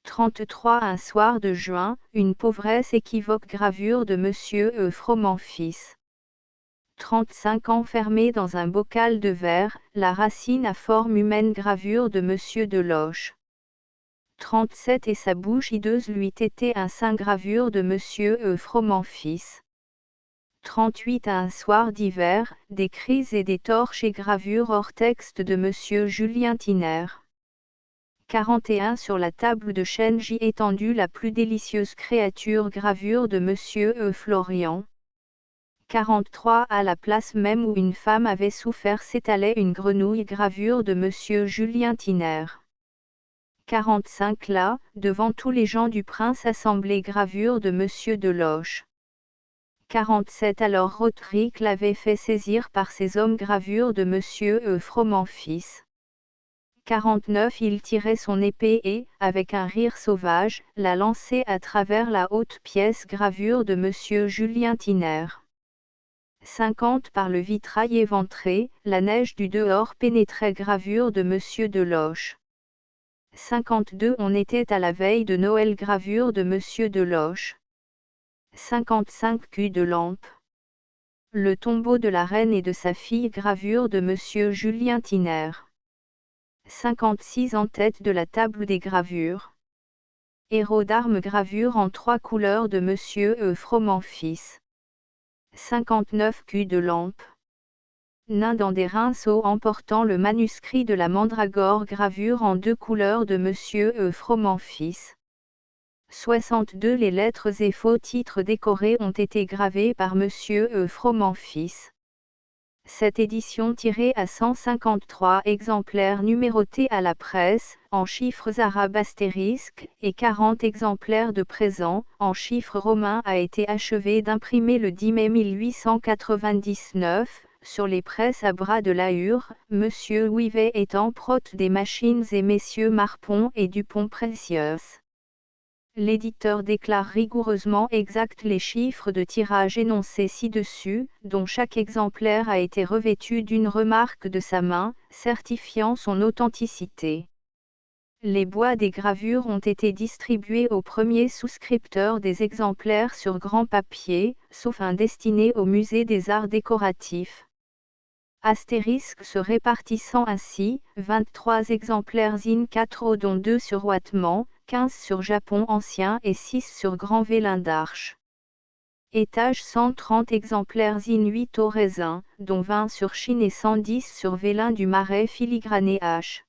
33 Un soir de juin, une pauvresse équivoque, gravure de Monsieur Froment fils. 35 Enfermée dans un bocal de verre, la racine à forme humaine, gravure de Monsieur Deloche. 37 Et sa bouche hideuse lui était un sein, gravure de Monsieur Froment fils. 38 à un soir d'hiver, des cris et des torches et gravures hors texte de Monsieur Julien Thiner. 41 sur la table de chêne J étendue la plus délicieuse créature gravure de Monsieur E. Florian. 43 à la place même où une femme avait souffert s'étalait une grenouille gravure de Monsieur Julien Thiner. 45 là, devant tous les gens du prince assemblés gravure de Monsieur Deloche. 47 alors Roderick l'avait fait saisir par ses hommes gravure de Monsieur E. Froment fils. 49 il tirait son épée et, avec un rire sauvage, la lançait à travers la haute pièce gravure de Monsieur Julien Thiner. 50 par le vitrail éventré, la neige du dehors pénétrait gravure de Monsieur Deloche. 52 on était à la veille de Noël gravure de Monsieur Deloche. 55 cul de lampe. Le tombeau de la reine et de sa fille gravure de Monsieur Julien Thiner. 56 en tête de la table des gravures. Héros d'armes gravure en 3 couleurs de Monsieur E. Froment fils. 59 cul de lampe. Nain dans des rinceaux emportant le manuscrit de la mandragore gravure en 2 couleurs de Monsieur E. Froment fils. 62 les lettres et faux titres décorés ont été gravés par Monsieur E. Froment fils. Cette édition tirée à 153 exemplaires numérotés à la presse, en chiffres arabes astérisques, et 40 exemplaires de présent, en chiffres romains a été achevée d'imprimer le 10 mai 1899, sur les presses à bras de Lahure, Monsieur Ouivet étant prote des machines et Messieurs Marpon et Dupont Précieux. L'éditeur déclare rigoureusement exacts les chiffres de tirage énoncés ci-dessus, dont chaque exemplaire a été revêtu d'une remarque de sa main, certifiant son authenticité. Les bois des gravures ont été distribués aux premiers souscripteurs des exemplaires sur grand papier, sauf un destiné au musée des arts décoratifs. Astérisque se répartissant ainsi, 23 exemplaires in 4 dont 2 sur Ouattement, 15 sur Japon ancien et 6 sur Grand Vélin d'Arche. Étage 130 exemplaires in 8 au raisin, dont 20 sur Chine et 110 sur Vélin du Marais filigrané H.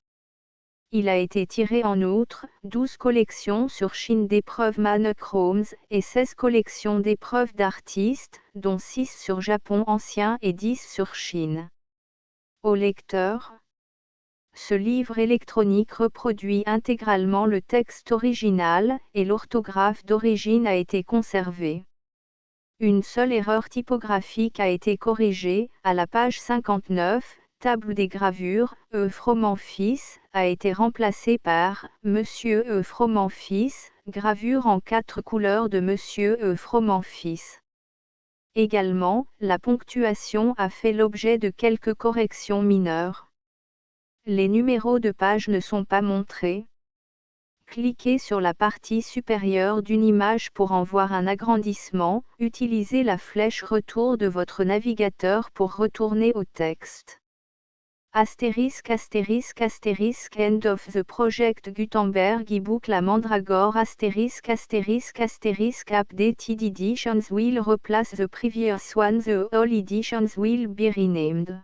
Il a été tiré en outre, 12 collections sur Chine d'épreuves monochromes et 16 collections d'épreuves d'artistes, dont 6 sur Japon ancien et 10 sur Chine. Au lecteur. Ce livre électronique reproduit intégralement le texte original, et l'orthographe d'origine a été conservée. Une seule erreur typographique a été corrigée, à la page 59, table des gravures, E. Froment fils, a été remplacée par Monsieur E. Froment fils, gravure en 4 couleurs de Monsieur E. Froment fils. Également, la ponctuation a fait l'objet de quelques corrections mineures. Les numéros de page ne sont pas montrés. Cliquez sur la partie supérieure d'une image pour en voir un agrandissement. Utilisez la flèche retour de votre navigateur pour retourner au texte. Astérisque astérisque astérisque End of the Project Gutenberg ebook La Mandragore astérisque astérisque astérisque Updated editions will replace the previous one. The all editions will be renamed.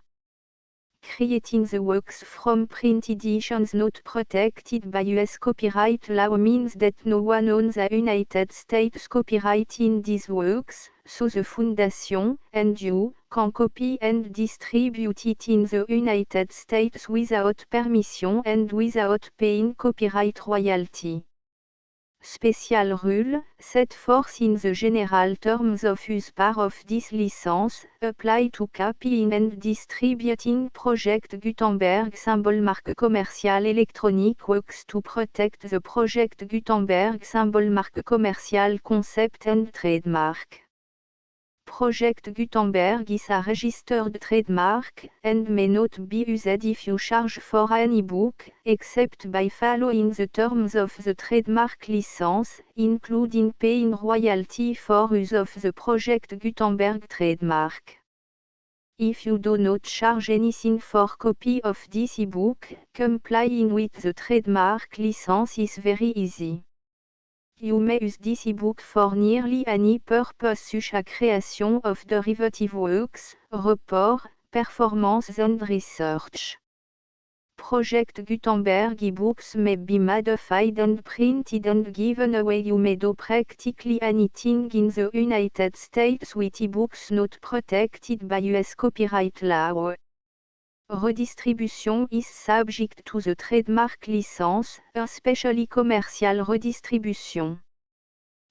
Creating the works from print editions not protected by US copyright law means that no one owns the United States copyright in these works, so the Foundation, and you, can copy and distribute it in the United States without permission and without paying copyright royalty. Special rule, set forth in the general terms of use part of this license, apply to copying and distributing Project Gutenberg symbol marque commerciale electronic works to protect the Project Gutenberg symbol marque commerciale concept and trademark. Project Gutenberg is a registered trademark, and may not be used if you charge for an ebook, except by following the terms of the trademark license, including paying royalty for use of the Project Gutenberg trademark. If you do not charge anything for copy of this ebook, complying with the trademark license is very easy. you may use this ebook for nearly any purpose such as creation of derivative works, report, performance and research. Project Gutenberg ebooks may be modified and printed and given away. You may do practically anything in the United States with ebooks not protected by US copyright law. Redistribution is subject to the trademark license, especially commercial redistribution.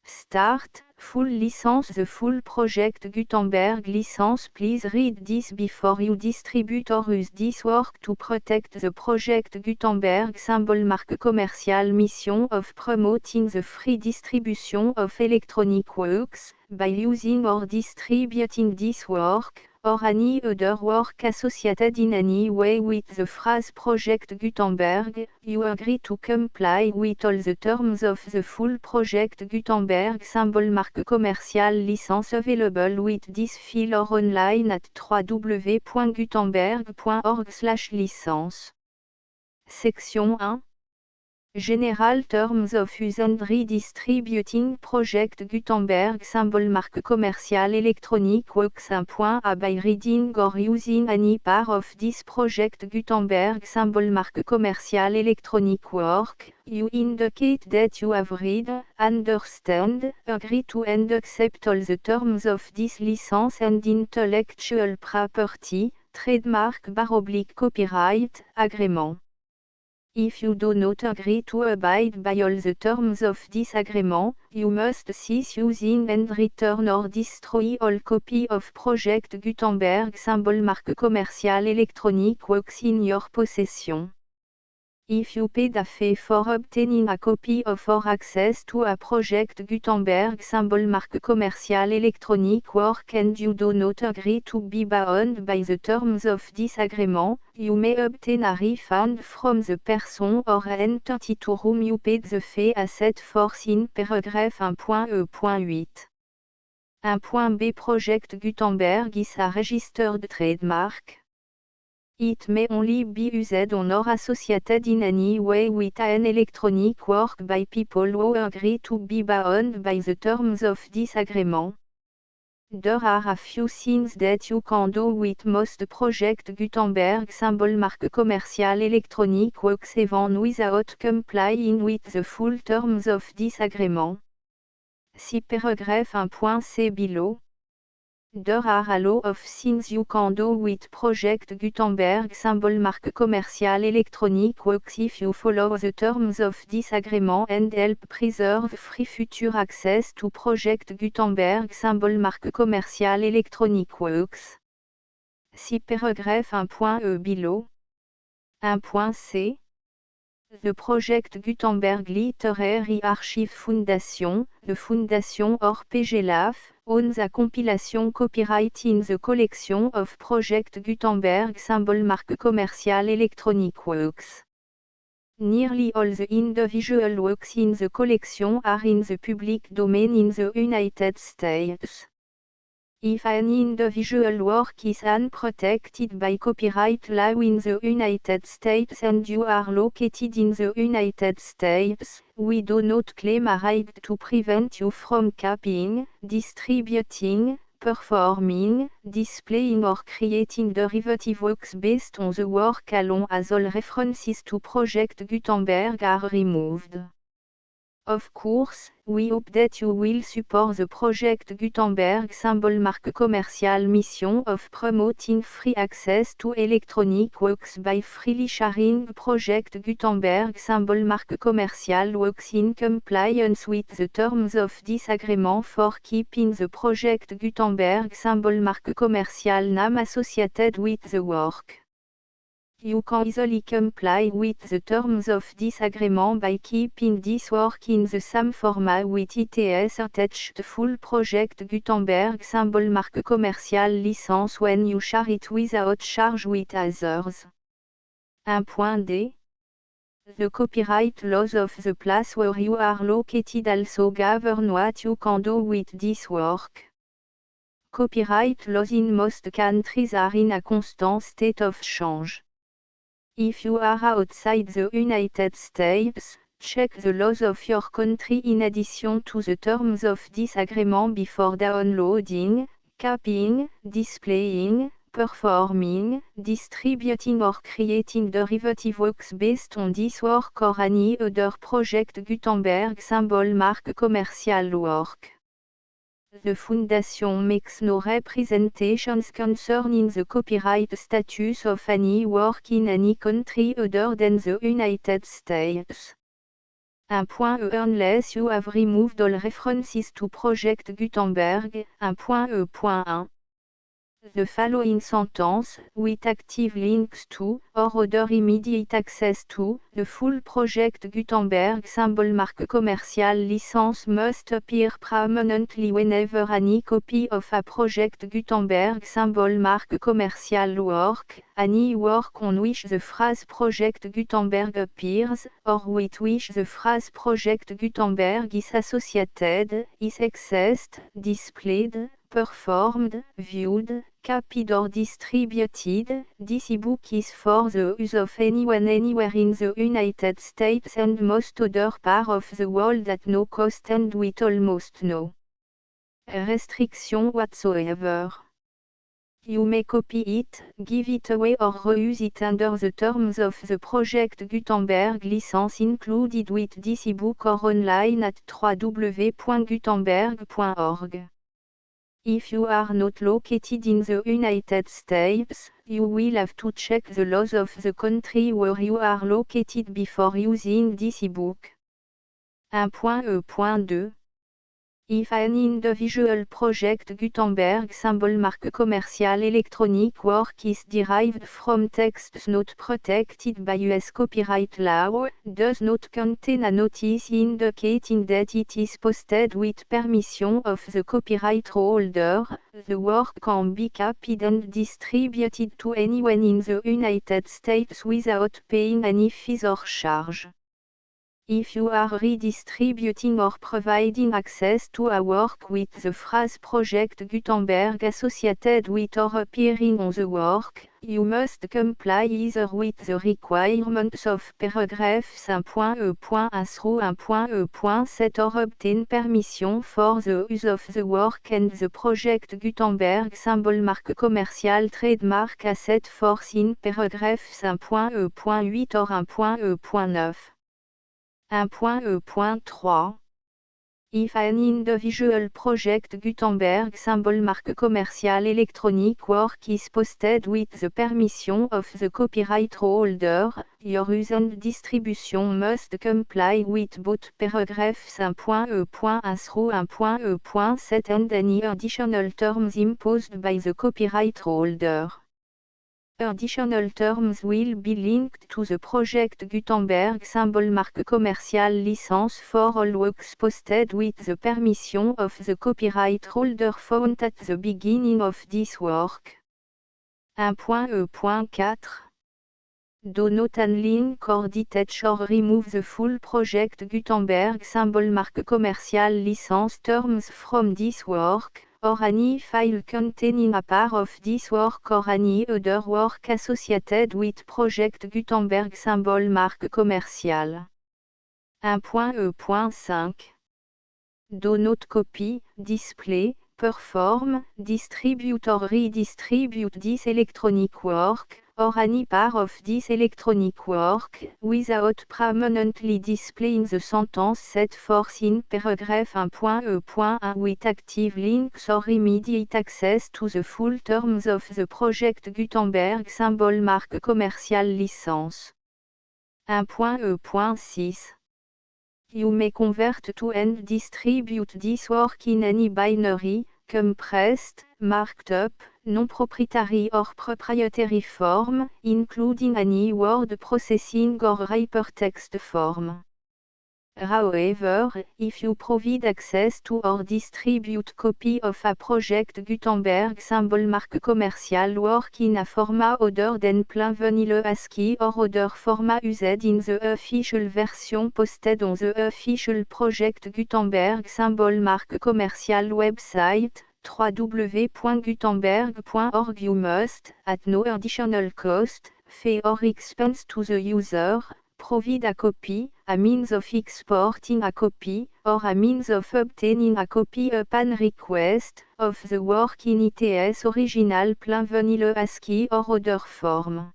Start, full license. The full Project Gutenberg license. Please read this before you distribute or use this work to protect the Project Gutenberg symbol mark commercial mission of promoting the free distribution of electronic works, by using or distributing this work, or any other work associated in any way with the phrase Project Gutenberg. You agree to comply with all the terms of the full Project Gutenberg symbol mark commercial license available with this file or online at www.gutenberg.org/licence. Section 1. General Terms of Use and Redistributing Project Gutenberg symbol mark commercial electronic works. 1.a By reading or using any part of this Project Gutenberg symbol mark commercial electronic work, you indicate that you have read, understand, agree to and accept all the terms of this license and intellectual property, trademark/copyright, agreement. If you do not agree to abide by all the terms of this agreement, you must cease using and return or destroy all copy of Project Gutenberg symbol mark commercial electronic works in your possession. If you paid a fee for obtaining a copy of or access to a Project Gutenberg symbol mark commercial electronic work and you do not agree to be bound by the terms of this agreement, you may obtain a refund from the person or entity to whom you paid the fee as set forth in paragraph 1.e.8. 1.b Project Gutenberg is a registered trademark. It may only be used on or associated in any way with an electronic work by people who agree to be bound by the terms of this agreement. There are a few things that you can do with most Project Gutenberg symbol mark commercial electronic works even without complying with the full terms of this agreement. See paragraph 1.c below. There are a lot of things you can do with Project Gutenberg symbol mark commercial electronic works if you follow the terms of this agreement and help preserve free future access to Project Gutenberg symbol mark commercial electronic works. See paragraph 1.e below. 1.c. The Project Gutenberg Literary Archive Foundation, the Foundation or PGLAF, owns a compilation copyright in the collection of Project Gutenberg symbol mark commercial electronic works. Nearly all the individual works in the collection are in the public domain in the United States. If an individual work is unprotected by copyright law in the United States and you are located in the United States, we do not claim a right to prevent you from copying, distributing, performing, displaying or creating derivative works based on the work alone as all references to Project Gutenberg are removed. Of course, we hope that you will support the Project Gutenberg symbol mark commercial mission of promoting free access to electronic works by freely sharing Project Gutenberg symbol mark commercial works in compliance with the terms of this agreement for keeping the Project Gutenberg symbol mark commercial name associated with the work. You can easily comply with the terms of this agreement by keeping this work in the same format with its attached full Project Gutenberg symbol mark commercial license when you share it without charge with others. 1.d. The copyright laws of the place where you are located also govern what you can do with this work. Copyright laws in most countries are in a constant state of change. If you are outside the United States, Check the laws of your country in addition to the terms of this agreement before downloading, copying, displaying, performing, distributing or creating derivative works based on this work or any other project Gutenberg symbol marque commercial work. The Foundation makes no representations concerning the copyright status of any work in any country other than the United States. Unless you have removed all references to Project Gutenberg. 1.e.1. The following sentence, with active links to, or other immediate access to, the full Project Gutenberg symbol marque commercial license must appear prominently whenever any copy of a Project Gutenberg symbol marque commercial work, any work on which the phrase Project Gutenberg appears, or with which the phrase Project Gutenberg is associated, is accessed, displayed, performed, viewed, copied or distributed. This ebook is for the use of anyone anywhere in the United States and most other parts of the world at no cost and with almost no restriction whatsoever. You may copy it, give it away or reuse it under the terms of the Project Gutenberg license included with this ebook or online at www.gutenberg.org. If you are not located in the United States, you will have to check the laws of the country where you are located before using this ebook. 1.e.2. If an individual Project Gutenberg symbol marque commercial electronic work is derived from texts not protected by US copyright law, does not contain a notice indicating that it is posted with permission of the copyright holder, the work can be copied and distributed to anyone in the United States without paying any fees or charge. If you are redistributing or providing access to a work with the phrase Project Gutenberg associated with or appearing on the work, you must comply either with the requirements of paragraphs 1.e.1 through 1.e.7 or obtain permission for the use of the work and the Project Gutenberg symbol marque commercial trademark as set forth in paragraphs 1.e.8 or 1.e.9. 1.e.3. If an individual Project Gutenberg symbol marque commercial electronic work is posted with the permission of the copyright holder, your use and distribution must comply with both paragraphs 1.e.1 through 1.e.7 and any additional terms imposed by the copyright holder. Additional terms will be linked to the Project Gutenberg symbol marque commercial license for all works posted with the permission of the copyright holder found at the beginning of this work. 1.e.4. Do not unlink or detach or remove the full Project Gutenberg symbol marque commercial license terms from this work, or any file containing a part of this work or any other work associated with Project Gutenberg symbol marque commercial. 1.e.5. Do not copy, display, perform, distribute or redistribute this electronic work, or any part of this electronic work, without permanently displaying the sentence set forth in paragraph 1.e.1 with active links or immediate access to the full terms of the Project Gutenberg symbol marque commercial license. 1.e.6. You may convert to and distribute this work in any binary, compressed, marked up, non-proprietary or proprietary form, including any word processing or hypertext form. However, if you provide access to or distribute copy of a Project Gutenberg symbol marque commercial work in a format other than plain vanilla ASCII or other format used in the official version posted on the official Project Gutenberg symbol marque commercial website, www.gutenberg.org, you must, at no additional cost, fee or expense to the user, provide a copy, a means of exporting a copy, or a means of obtaining a copy upon request, of the work in its original plain vanilla ASCII or other form.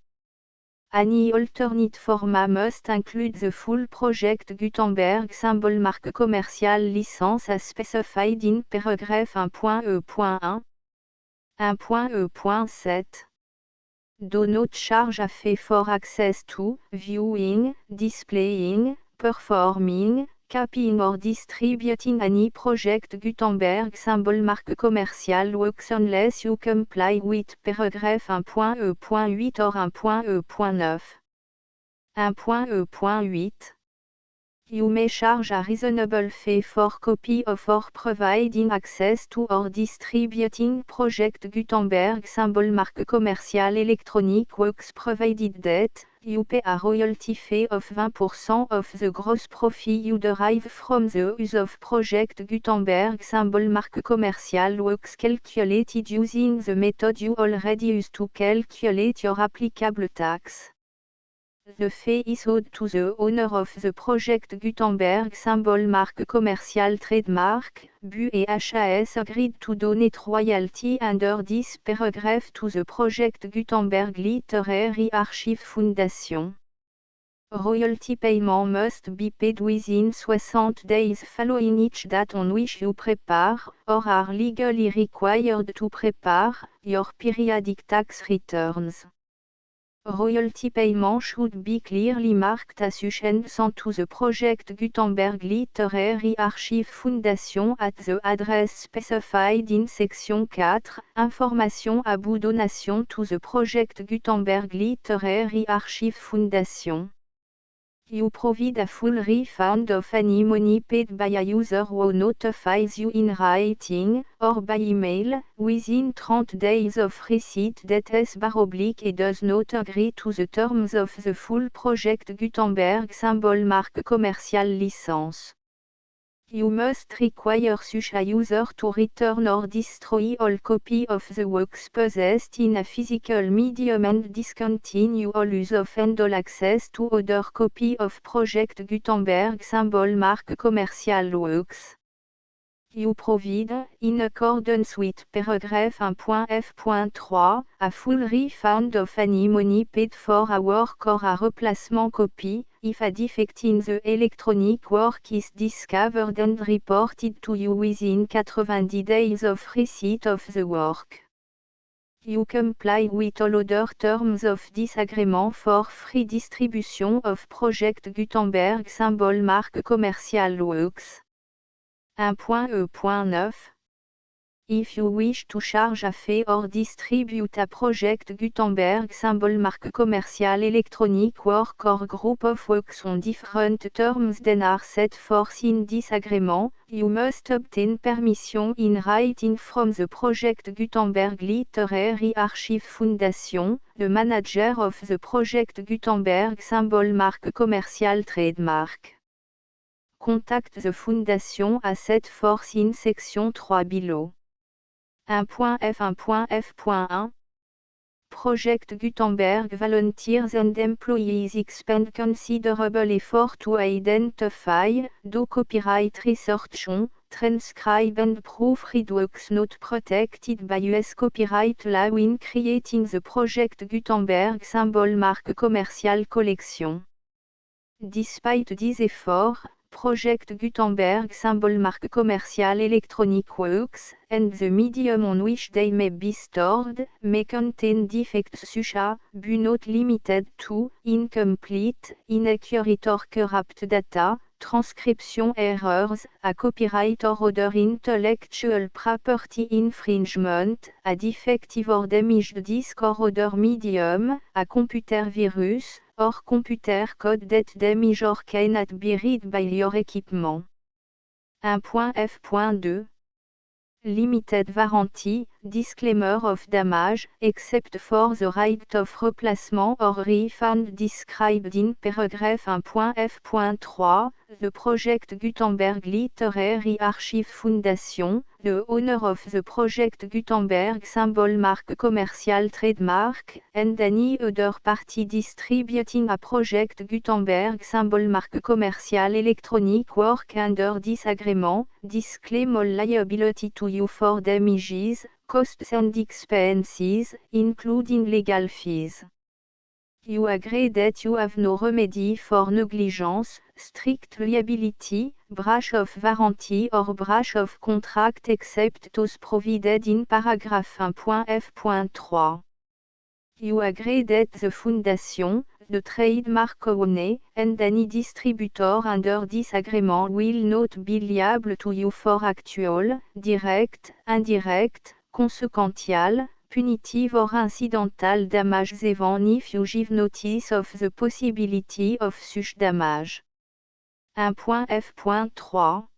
Any alternate format must include the full Project Gutenberg symbol marque commerciale licence as specified in paragraph 1.e.1. 1.e.7. Do not charge a fee for access to, viewing, displaying, performing, copying or distributing any Project Gutenberg symbol marque commerciale works unless you comply with paragraph 1.e.8 or 1.e.9. 1.e.8. You may charge a reasonable fee for copy of or providing access to or distributing Project Gutenberg symbol marque commerciale electronic works provided that you pay a royalty fee of 20% of the gross profit you derive from the use of Project Gutenberg symbol marque commerciale works calculated using the method you already use to calculate your applicable tax. The fee is owed to the owner of the Project Gutenberg symbol marque commerciale trademark, BU et HAS agreed to donate royalty under this paragraph to the Project Gutenberg Literary Archive Foundation. Royalty payment must be paid within 60 days following each date on which you prepare, or are legally required to prepare, your periodic tax returns. Royalty payment should be clearly marked as sent to the Project Gutenberg Literary Archive Foundation at the address specified in section 4, Information à bout donation to the Project Gutenberg Literary Archive Foundation. You provide a full refund of any money paid by a user who notifies you in writing, or by email, within 30 days of receipt that // does not agree to the terms of the full Project Gutenberg symbol marque commerciale licence. You must require such a user to return or destroy all copy of the works possessed in a physical medium and discontinue all use of and all access to other copy of Project Gutenberg symbol marque commerciale works. You provide, in accordance with paragraph 1.f.3, a full refund of any money paid for a work or a replacement copy, if a defect in the electronic work is discovered and reported to you within 90 days of receipt of the work. You comply with all other terms of this agreement for free distribution of Project Gutenberg symbol marque commerciale works. 1.e.9. If you wish to charge a fee or distribute a Project Gutenberg symbol marque commerciale electronic work or group of works on different terms than are set forth in this agreement, you must obtain permission in writing from the Project Gutenberg Literary Archive Foundation, the manager of the Project Gutenberg symbol marque commerciale trademark. Contact the Foundation as set forth in section 3 below. 1.f.1.f.1 Project Gutenberg volunteers and employees expend considerable effort to identify, do copyright research on, transcribe and proofread works not protected by US copyright law in creating the Project Gutenberg symbol marque commerciale collection. Despite these efforts, Project Gutenberg symbol marque commerciale electronic works, and the medium on which they may be stored, may contain defects such as, but not limited to, incomplete, inaccurate or corrupt data, transcription errors, a copyright or other intellectual property infringement, a defective or damaged disk or other medium, a computer virus, or computer code that damage or cannot be read by your equipment. 1.f.2 Limited warranty. disclaimer of damage, except for the right of replacement or refund described in paragraph 1.f.3, the project Gutenberg Literary Archive Foundation, the owner of the project Gutenberg symbol mark commercial trademark, and any other party distributing a project Gutenberg symbol mark commercial electronic work under this agreement, disclaim all liability to you for damages, costs and expenses, including legal fees. You agree that you have no remedy for negligence, strict liability, breach of warranty or breach of contract except those provided in paragraph 1.f.3. You agree that the Foundation, the trademark owner, and any distributor under this agreement will not be liable to you for actual, direct, indirect, consequential, punitive or incidental damages even if you give notice of the possibility of such damage. 1.f.3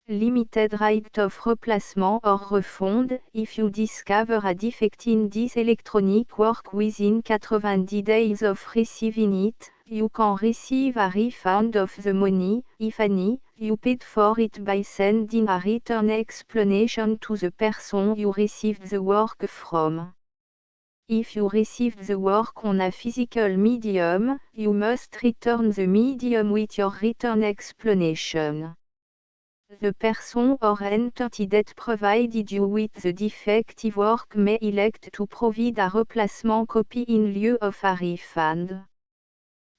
Limited right of replacement or refund, if you discover a defect in this electronic work within 90 days of receiving it, you can receive a refund of the money, if any, you paid for it by sending a return explanation to the person you received the work from. If you received the work on a physical medium, you must return the medium with your return explanation. The person or entity that provided you with the defective work may elect to provide a replacement copy in lieu of a refund.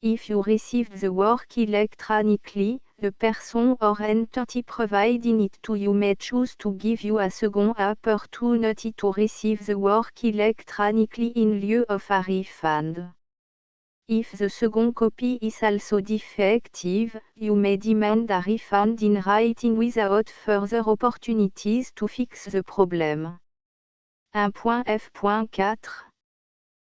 If you received the work electronically, the person or entity providing it to you may choose to give you a second opportunity to receive the work electronically in lieu of a refund. If the second copy is also defective, you may demand a refund in writing without further opportunities to fix the problem. 1.f.4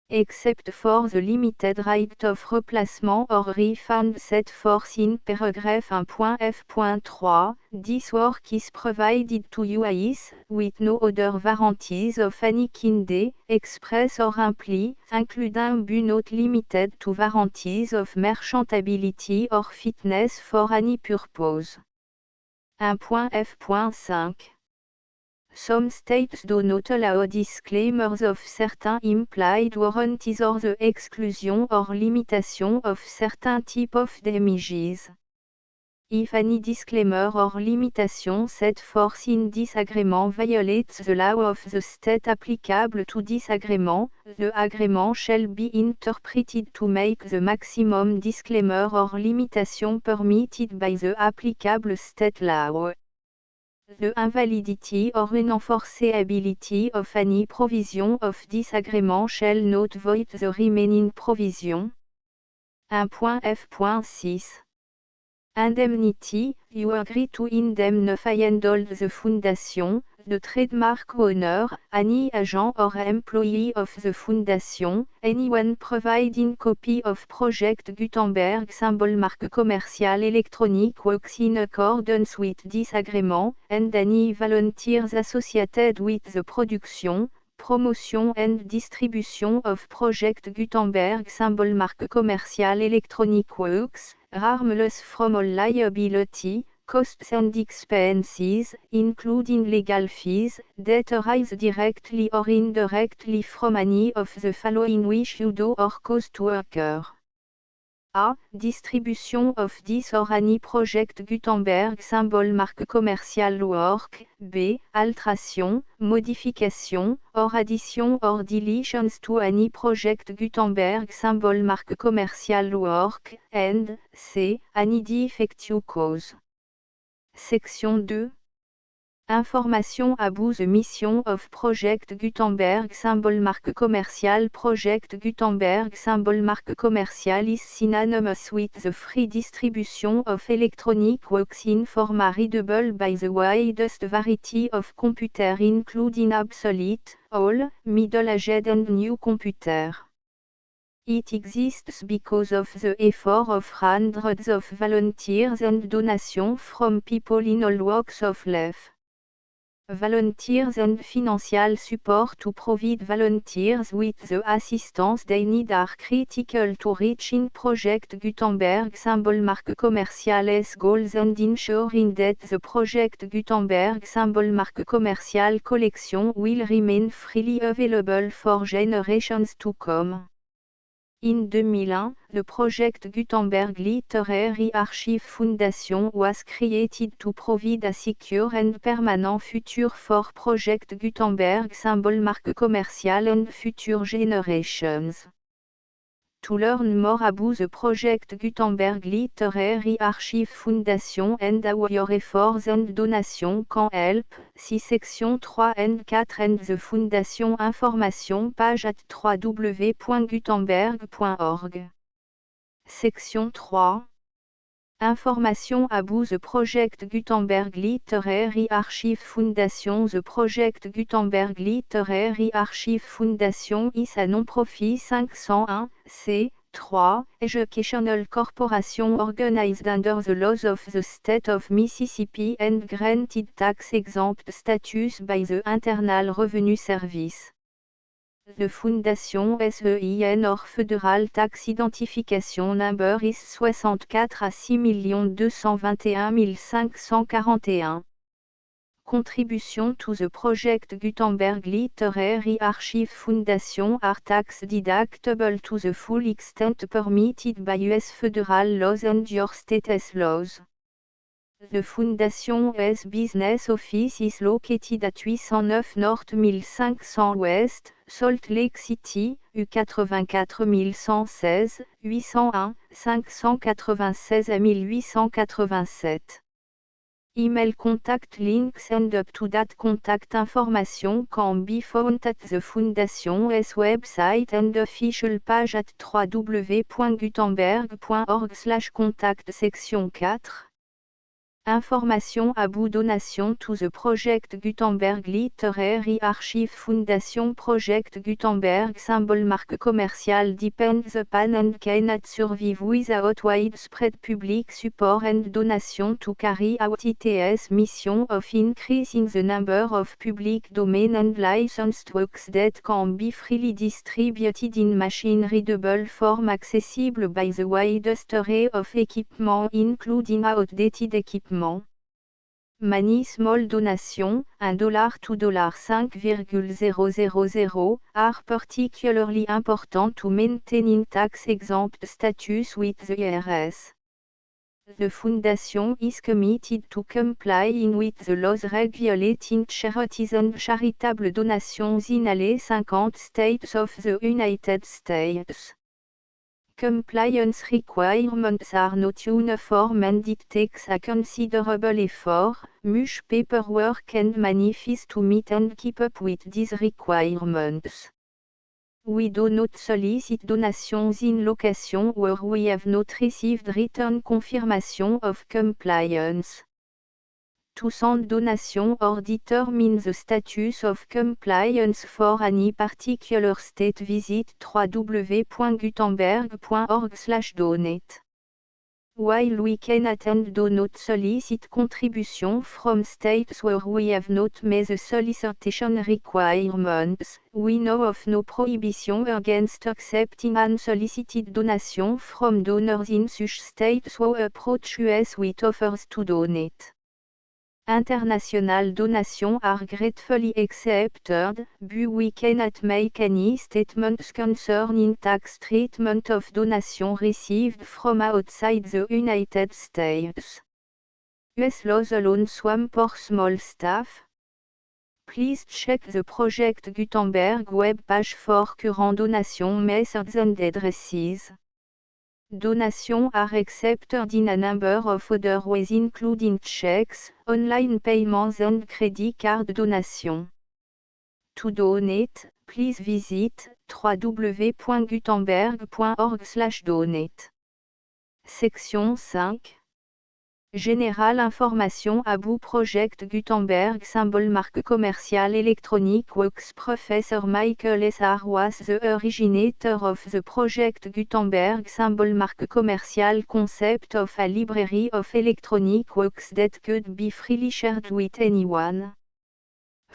Except for the limited right of replacement or refund set forth in paragraph 1.f.3, this work is provided to you as, with no other warranties of any kind, express or implied, including but not limited to warranties of merchantability or fitness for any purpose. 1.f.5 Some states do not allow disclaimers of certain implied warranties or the exclusion or limitation of certain type of damages. If any disclaimer or limitation set forth in this agreement violates the law of the state applicable to this agreement, the agreement shall be interpreted to make the maximum disclaimer or limitation permitted by the applicable state law. The invalidity or unenforceability of any provision of this agreement shall not void the remaining provision. 1.f.6 Indemnity, you agree to indemnify and hold the Foundation, the trademark owner, any agent or employee of the Foundation, anyone providing copy of Project Gutenberg symbol mark commercial electronic works in accordance with this agreement, and any volunteers associated with the production, promotion and distribution of Project Gutenberg symbol mark commercial electronic works, harmless from all liability, costs and expenses, including legal fees, that arise directly or indirectly from any of the following which you do or cause to occur. A. Distribution of this or any Project Gutenberg symbol mark commercial work. B. Alteration, modification, or addition or deletions to any Project Gutenberg symbol mark commercial work. And C. Any defect you cause. Section 2. Information about the mission of Project Gutenberg symbol mark commercial. Project Gutenberg symbol mark commercial is synonymous with the free distribution of electronic works in format readable by the widest variety of computers including obsolete, old, middle-aged and new computers. It exists because of the effort of hundreds of volunteers and donations from people in all walks of life. Volunteers and financial support to provide volunteers with the assistance they need are critical to reaching Project Gutenberg symbol marque commercial S goals and ensuring that the Project Gutenberg symbol marque commercial collection will remain freely available for generations to come. In 2001, the Project Gutenberg Literary Archive Foundation was created to provide a secure and permanent future for Project Gutenberg symbol marque commercial and future generations. To learn more about the Project Gutenberg Literary Archive Foundation and how your efforts and donations can help, see section 3 and 4 and the Foundation information page at www.gutenberg.org. Section 3. Information about the Project Gutenberg Literary Archive Foundation. The Project Gutenberg Literary Archive Foundation is a non-profit 501, c3, educational corporation organized under the laws of the state of Mississippi and granted tax-exempt status by the Internal Revenue Service. The Fondation SEIN or Federal Tax Identification Number is 64 à 6 221 541. Contribution to the Project Gutenberg Literary Archive Foundation are tax deductible to the full extent permitted by U.S. federal laws and your state's laws. The Foundation's business office is located at 809 North 1500 West, Salt Lake City, U84 116, 801, 596 à 1887. Email contact links and up-to-date contact information can be found at the Foundation's website and official page at www.gutenberg.org/contact section 4. Information about donation to the Project Gutenberg Literary Archive Foundation. Project Gutenberg symbol marque commercial depends upon and cannot survive without widespread public support and donation to carry out its mission of increasing the number of public domain and licensed works that can be freely distributed in machine-readable form accessible by the widest array of equipment including outdated equipment. Many small donations, $1 to $5,000, are particularly important to maintaining tax-exempt status with the IRS. The Foundation is committed to complying with the laws regulating charities and charitable donations in all 50 states of the United States. Compliance requirements are not uniform and it takes a considerable effort, much paperwork and money fees to meet and keep up with these requirements. We do not solicit donations in locations where we have not received written confirmation of compliance. To send donation or determine the status of compliance for any particular state, visit www.gutenberg.org/donate. While we cannot and do not solicit contribution from states where we have not met the solicitation requirements, we know of no prohibition against accepting unsolicited donation from donors in such states who approach us with offers to donate. International donations are gratefully accepted, but we cannot make any statements concerning tax treatment of donations received from outside the United States. US laws alone swam for small staff. Please check the Project Gutenberg web page for current donation methods and addresses. Donations are accepted in a number of other ways including checks, online payments and credit card donations. To donate, please visit www.gutenberg.org/donate. Section 5. Générale information about Project Gutenberg symbol marque commercial electronic works. Professor Michael S. R. was the originator of the Project Gutenberg symbol marque commercial concept of a library of electronic works that could be freely shared with anyone.